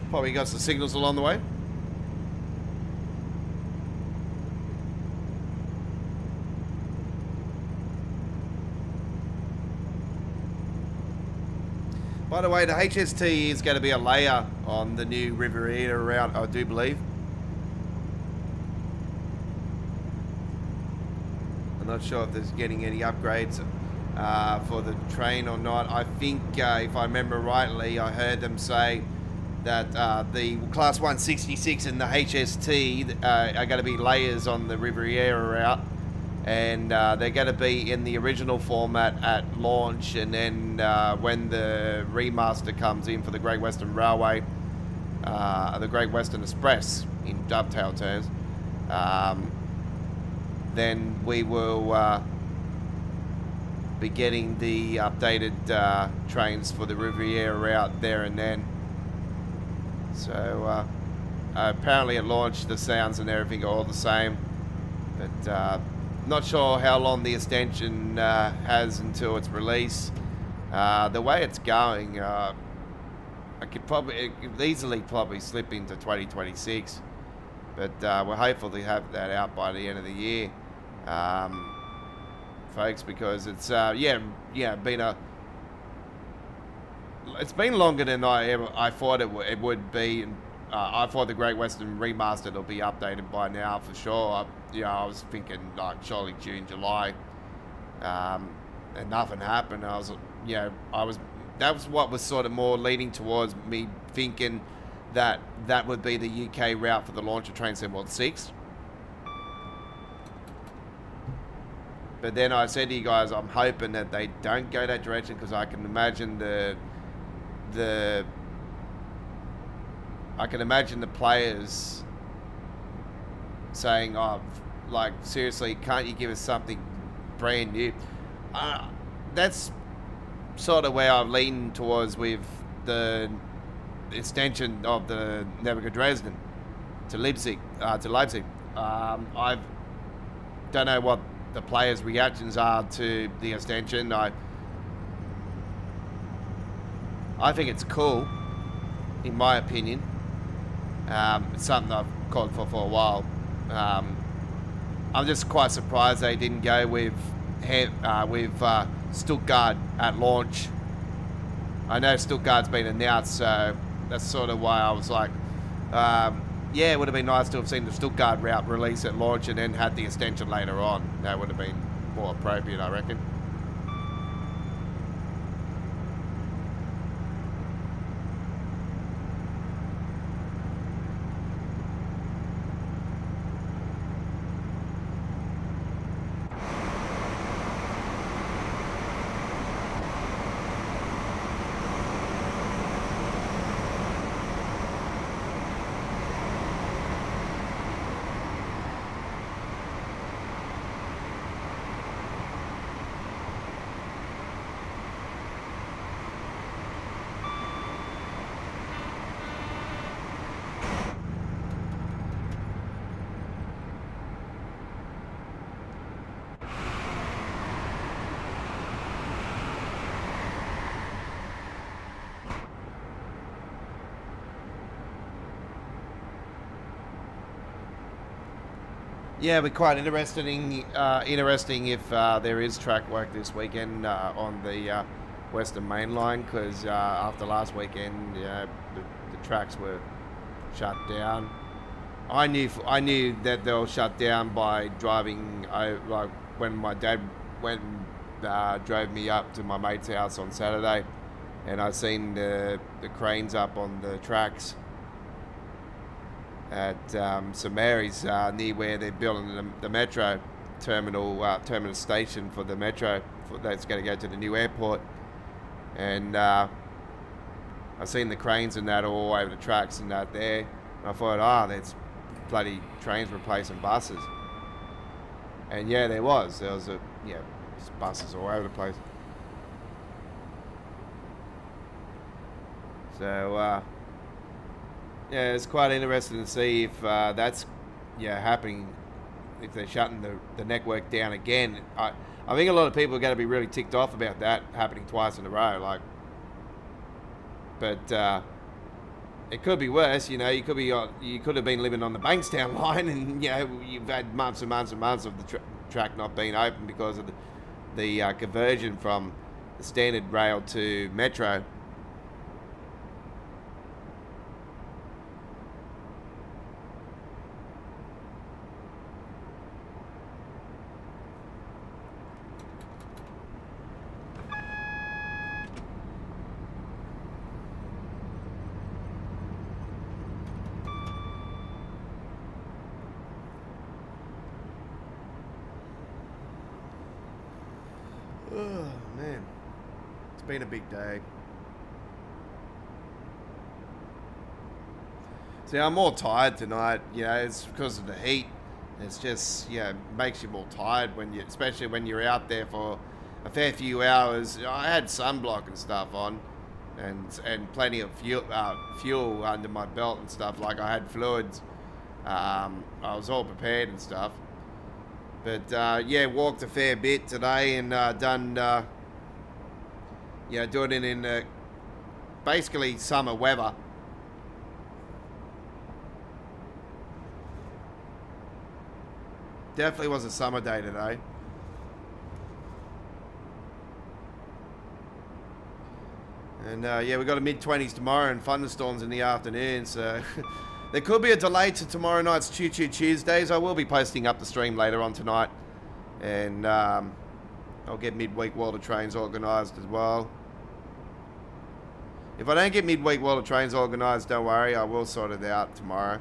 Probably got some signals along the way. By the way, the HST is going to be a layer on the new Riviera route, I do believe. I'm not sure if there's getting any upgrades for the train or not. I think, if I remember rightly, I heard them say that the Class 166 and the HST are going to be layers on the Riviera route, and they're going to be in the original format at launch, and then when the remaster comes in for the Great Western Railway, the Great Western Express in Dovetail terms, then we will be getting the updated trains for the Riviera route there and then. So apparently at launch the sounds and everything are all the same, but not sure how long the extension has until its release. The way it's going, it could easily probably slip into 2026, but we're hopeful to have that out by the end of the year, folks, because it's it's been longer than I thought it would be. I thought the Great Western Remastered will be updated by now for sure. I was thinking like surely June, July, and nothing happened. That was what was sort of more leading towards me thinking that would be the UK route for the launch of Train Sim World 6. But then I said to you guys, I'm hoping that they don't go that direction, because I can imagine the players saying, "Oh, like seriously, can't you give us something brand new?" That's sort of where I've leaned towards with the extension of the Nebuga Dresden to Leipzig. I don't know what the players' reactions are to the extension. I think it's cool, in my opinion. It's something I've called for a while. I'm just quite surprised they didn't go with Stuttgart at launch. I know Stuttgart's been announced, so that's sort of why I was like, it would have been nice to have seen the Stuttgart route release at launch and then had the extension later on. That would have been more appropriate, I reckon. Yeah, it'll be quite interesting if there is track work this weekend on the Western Main Line, because after last weekend, the tracks were shut down. I knew that they were shut down by driving, like when my dad went and drove me up to my mate's house on Saturday, and I seen the cranes up on the tracks at St Mary's, near where they're building the metro terminal station for the metro that's going to go to the new airport. And I've seen the cranes and that all over the tracks and that there. And I thought, there's bloody trains replacing buses. And yeah, there was buses all over the place. So it's quite interesting to see if that's happening, if they're shutting the network down again. I think a lot of people are going to be really ticked off about that happening twice in a row. But it could be worse. You could have been living on the Bankstown line, and you've had months and months and months of the track not being open because of the conversion from the standard rail to metro. been a big day. See, I'm more tired tonight. You know, it's because of the heat. It's just, you know, makes you more tired when you, especially when you're out there for a fair few hours. I had sunblock and stuff on, and plenty of fuel under my belt and stuff. Like I had fluids. I was all prepared and stuff. But yeah, walked a fair bit today and done, you know, doing it in basically summer weather. Definitely was a summer day today. And yeah, we got a mid-20s tomorrow and thunderstorms in the afternoon, so there could be a delay to tomorrow night's Choo Choo Tuesdays. I will be posting up the stream later on tonight, and I'll get midweek World of Trains organised as well. If I don't get midweek World of Trains organised, don't worry, I will sort it out tomorrow.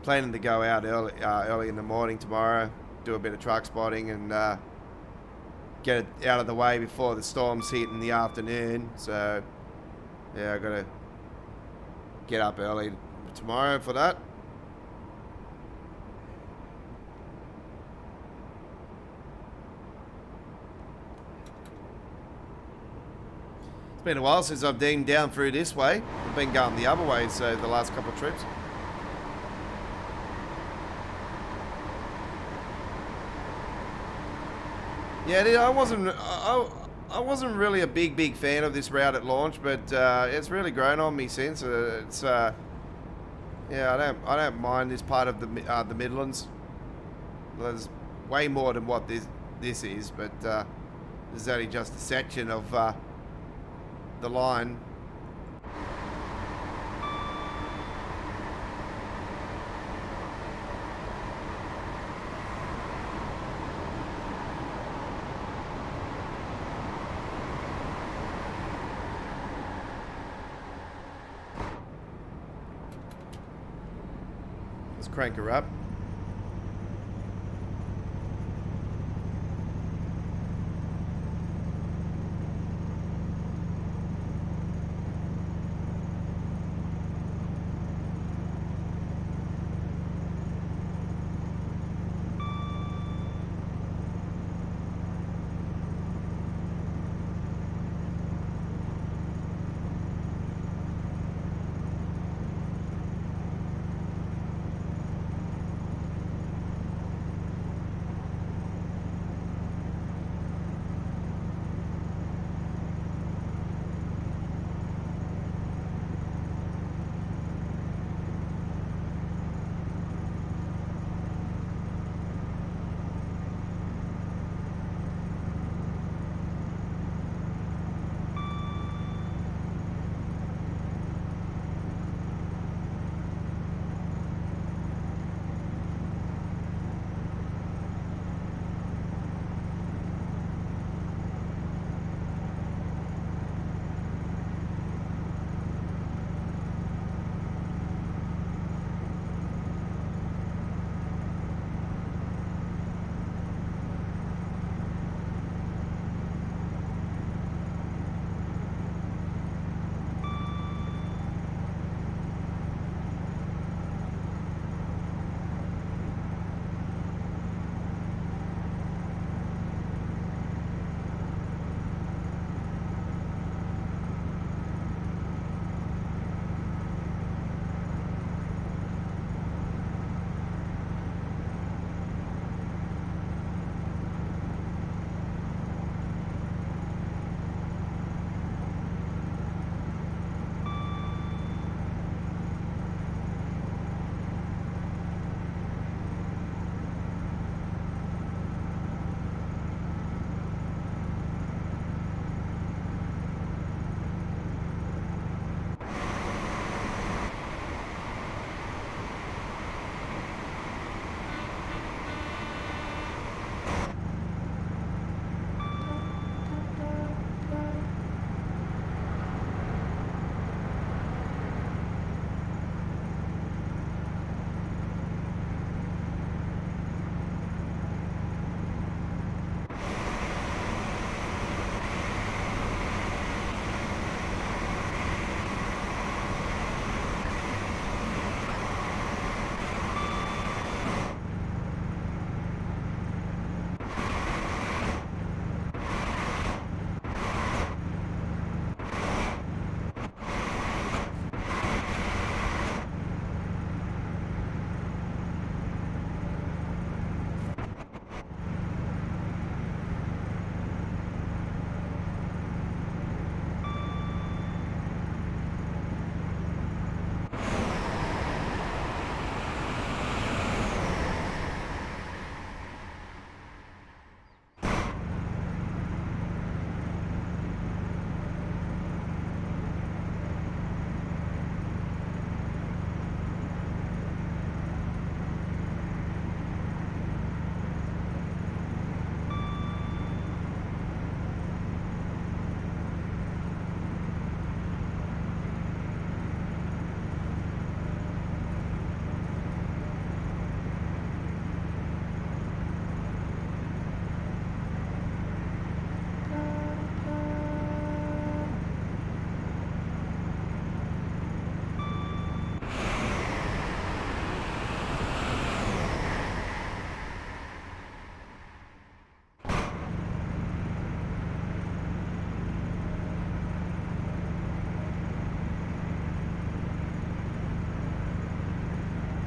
Planning to go out early in the morning tomorrow, do a bit of truck spotting and get it out of the way before the storms hit in the afternoon. So yeah, I gotta get up early tomorrow for that. It's been a while since I've been down through this way. I've been going the other way, so the last couple of trips. Yeah, I wasn't really a big fan of this route at launch, but it's really grown on me since. It's yeah, I don't mind this part of the Midlands. There's way more than what this is, but this is only just a section of the line. Crank her up.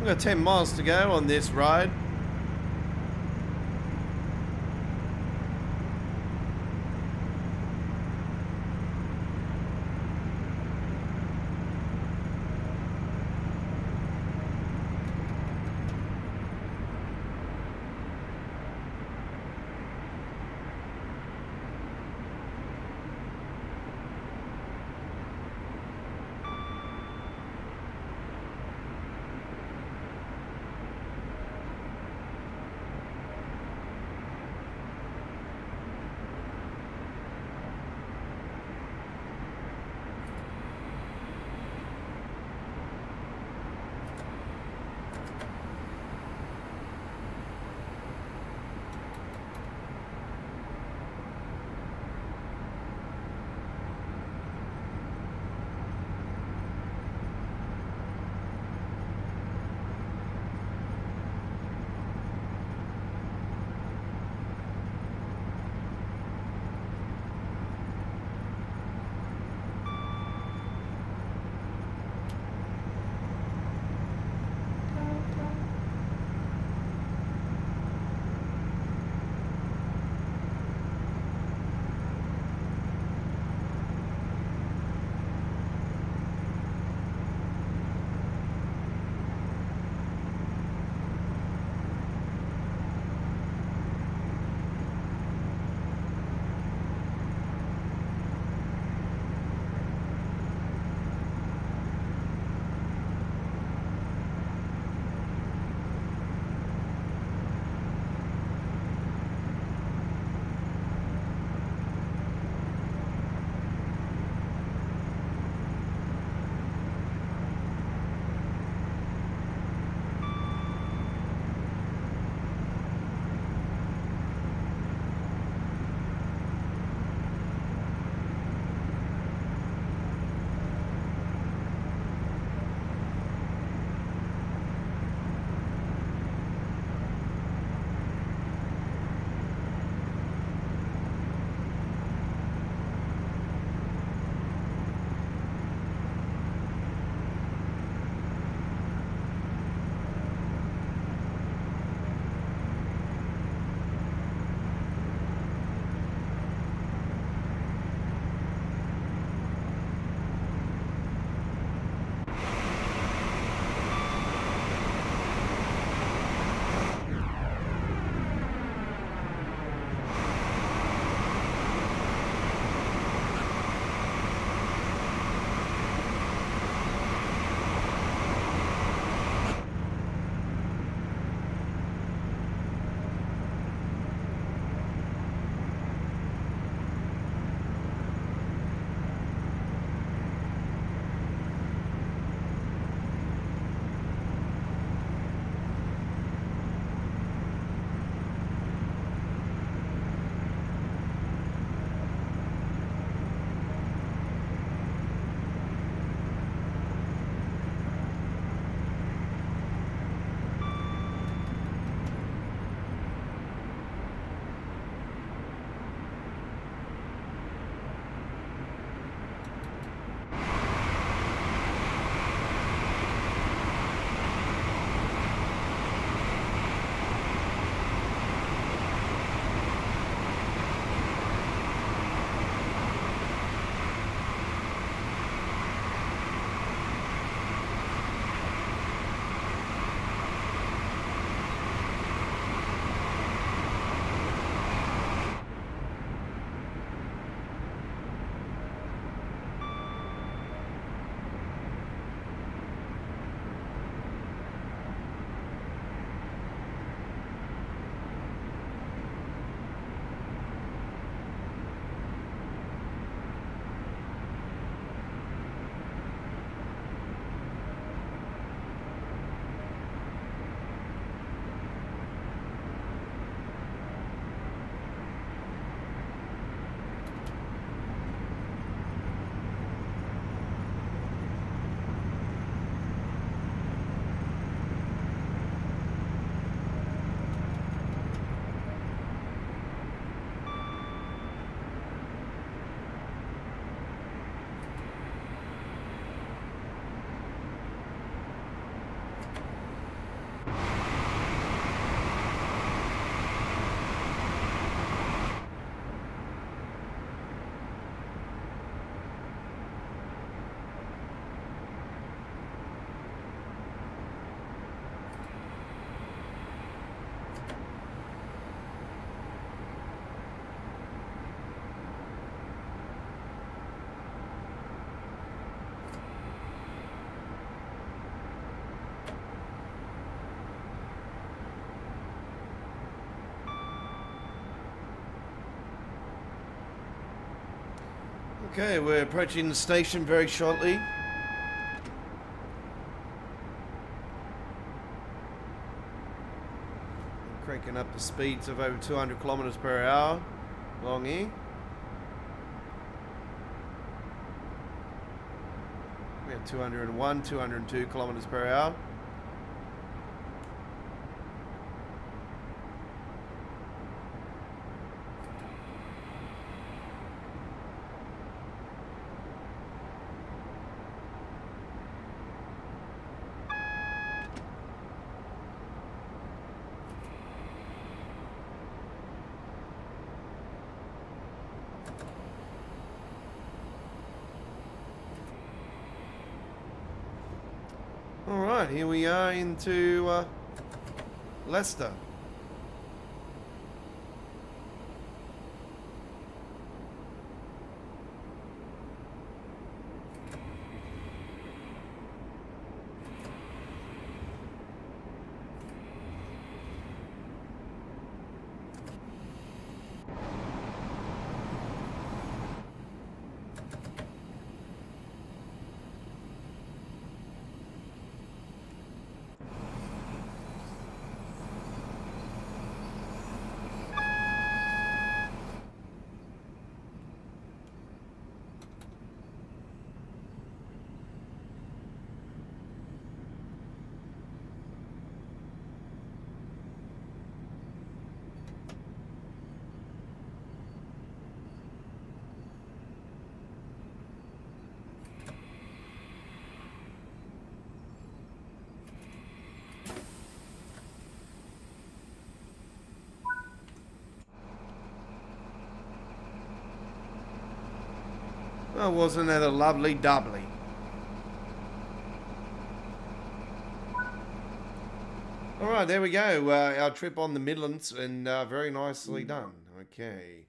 We've got 10 miles to go on this ride. Okay, we're approaching the station very shortly. Cranking up the speeds of over 200 kilometers per hour along here. We have 201, 202 kilometers per hour. Alright, here we are into Leicester. Oh, wasn't that a lovely doubly? Alright, there we go. Our trip on the Midlands, and very nicely done. Okay.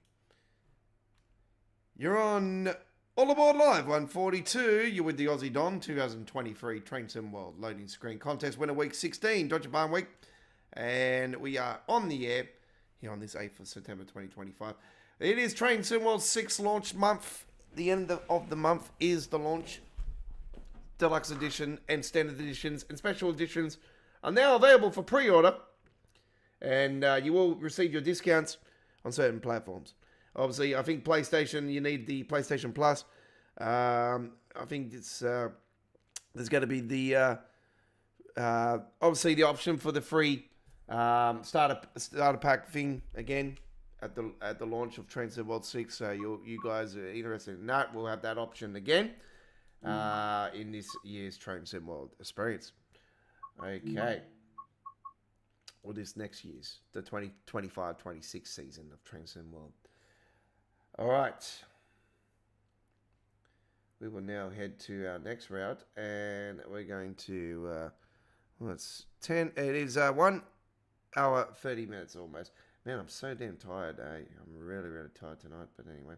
You're on All Aboard Live 142. You're with the Aussie Don 2023 Train Sim World Loading Screen Contest Winner Week 16, Dodger Barn Week. And we are on the air here on this 8th of September 2025. It is Train Sim World's 6th launch month. The end of the month is the launch. Deluxe edition and standard editions and special editions are now available for pre-order. And you will receive your discounts on certain platforms. Obviously, I think PlayStation, you need the PlayStation Plus. I think it's there's going to be the obviously the option for the free starter pack thing again at the launch of Train Sim World 6. So you guys are interested in that, we'll have that option again in this year's Train Sim World experience. Okay. Or this next year's, the 2025-26 season of Train Sim World. All right. We will now head to our next route, and we're going to, well, it's 10, it is 1 hour, 30 minutes almost. Man, I'm so damn tired, eh? I'm really, really tired tonight, but anyway.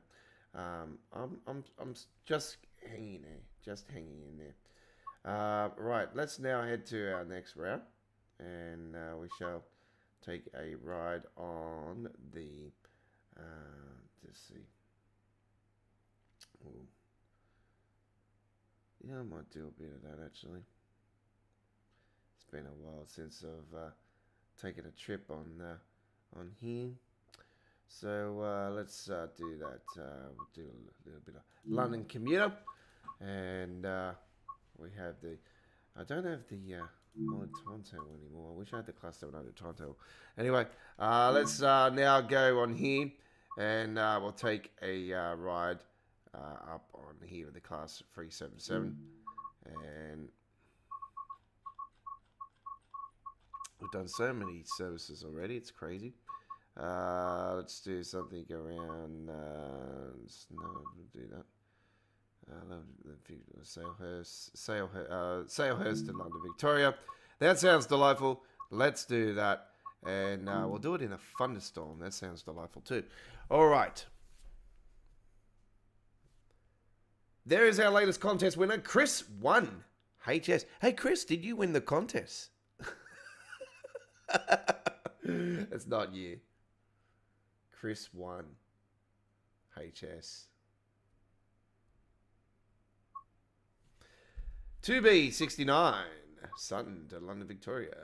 I'm just hanging there, in there. Right, let's now head to our next route, and we shall take a ride on the, let's see. Ooh. Yeah, I might do a bit of that actually. It's been a while since I've taken a trip on here. So let's do that. We'll do a little bit of London commuter, and we have the. I don't have the mod timetable anymore. I wish I had the class 700 timetable. Anyway, let's now go on here, and we'll take a ride up on here with the class 377, and we've done so many services already. It's crazy. Let's do something around. No, we'll do that. Salehurst to London Victoria. That sounds delightful. Let's do that, and we'll do it in a thunderstorm. That sounds delightful too. All right. There is our latest contest winner. Chris won. HS. Hey, Chris, did you win the contest? It's not you. Chris won. HS. 2B69. Sutton to London, Victoria.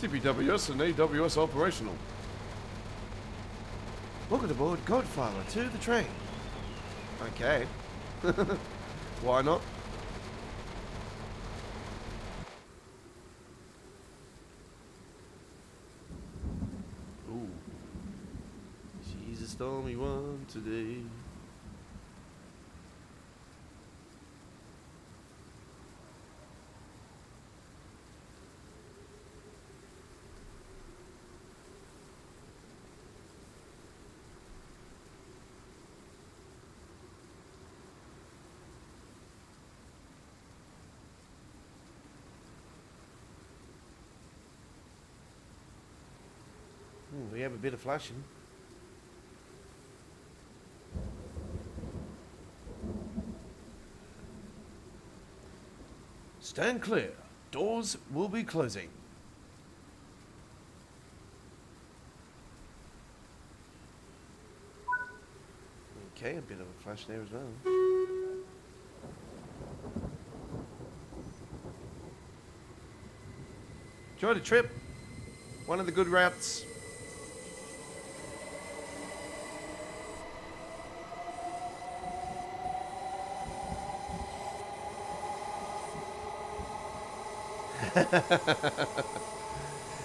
TPWS and AWS operational. Welcome aboard Godfather to the train. Okay. Why not? Ooh. She's a stormy one today. We have a bit of flashing. Stand clear. Doors will be closing. Okay, a bit of a flash there as well. Enjoy the trip. One of the good routes.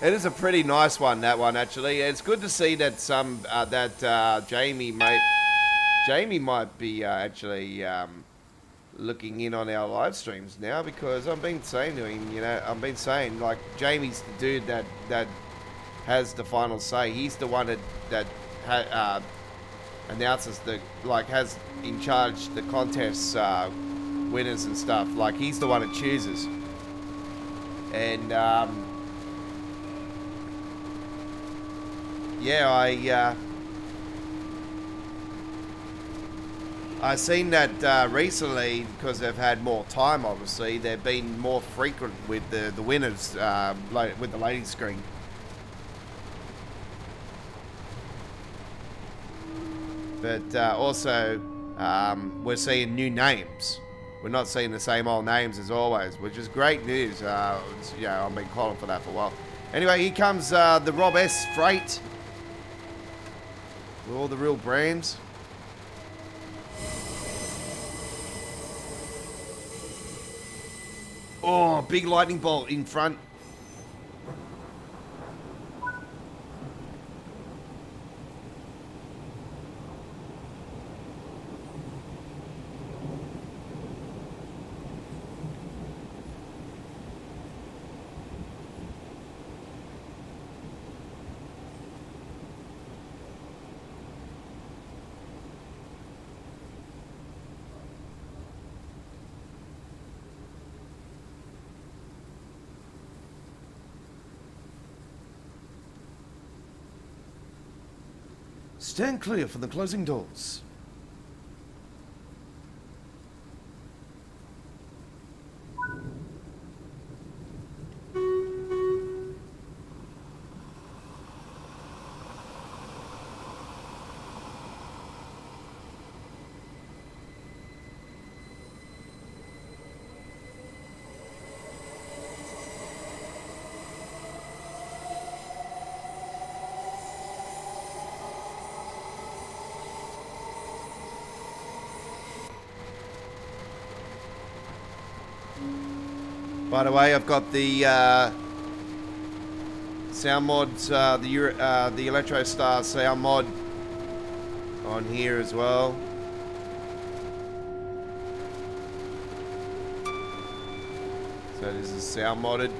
It is a pretty nice one, that one, actually. It's good to see that Jamie might be actually looking in on our live streams now, because I've been saying to him, like, Jamie's the dude that has the final say. He's the one that announces has in charge the contests, winners and stuff. Like, he's the one that chooses. And I seen that recently, because they've had more time. Obviously, they've been more frequent with the winners, with the ladies screen. But also, we're seeing new names. We're not seeing the same old names as always, which is great news. I've been calling for that for a while. Anyway, here comes the Rob S Freight with all the real brands. Oh, big lightning bolt in front. Stand clear from the closing doors. By the way, I've got the sound mods, the Electro Star sound mod on here as well. So this is sound modded.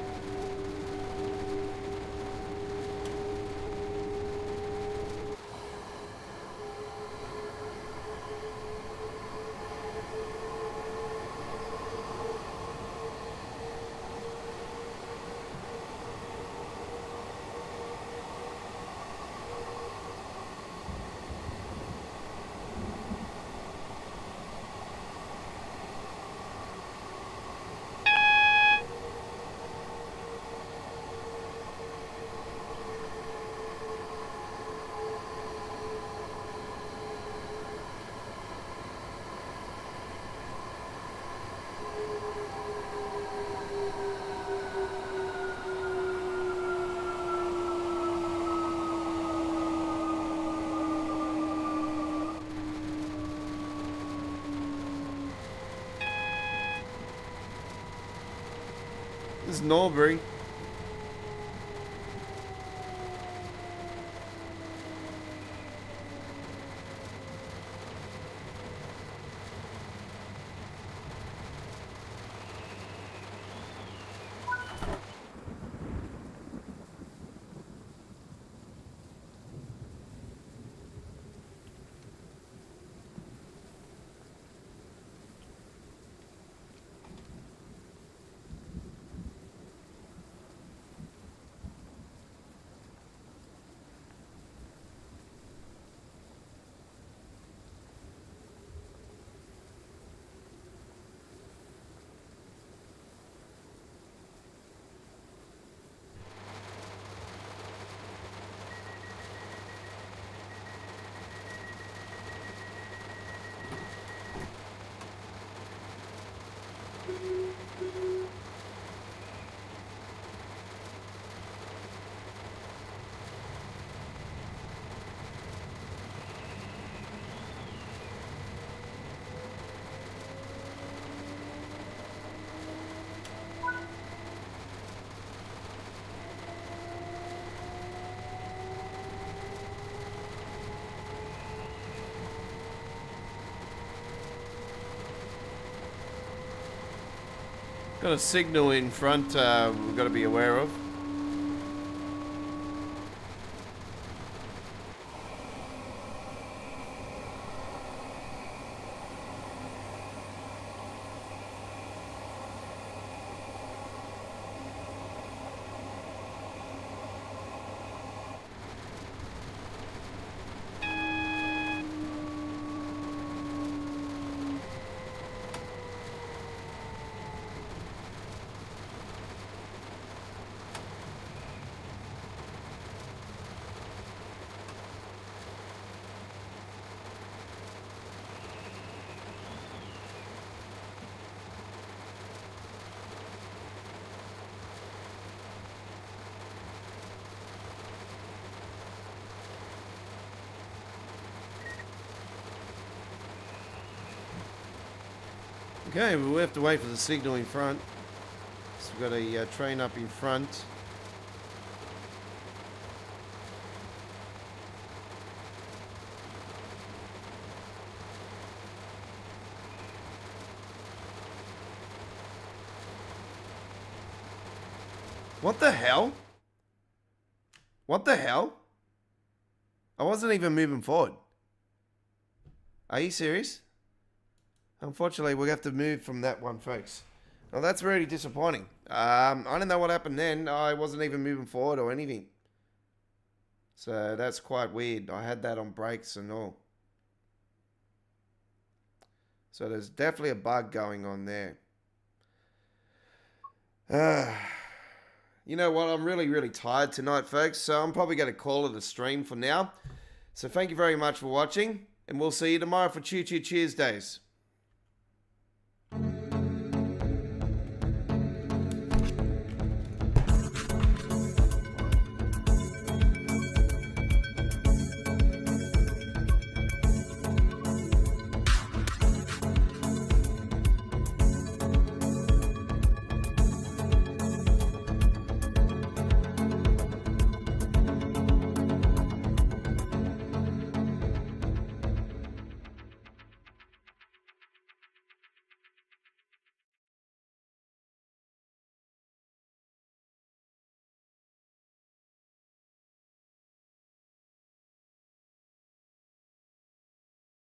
This is Norbury. Got a signal in front we've got to be aware of. Okay, we have to wait for the signal in front. So we've got a train up in front. What the hell? What the hell? I wasn't even moving forward. Are you serious? Unfortunately, we'll have to move from that one, folks. Now, that's really disappointing. I don't know what happened then. I wasn't even moving forward or anything. So, that's quite weird. I had that on brakes and all. So, there's definitely a bug going on there. You know what? I'm really, really tired tonight, folks. So, I'm probably going to call it a stream for now. So, thank you very much for watching. And we'll see you tomorrow for Choo Choo Cheers Days.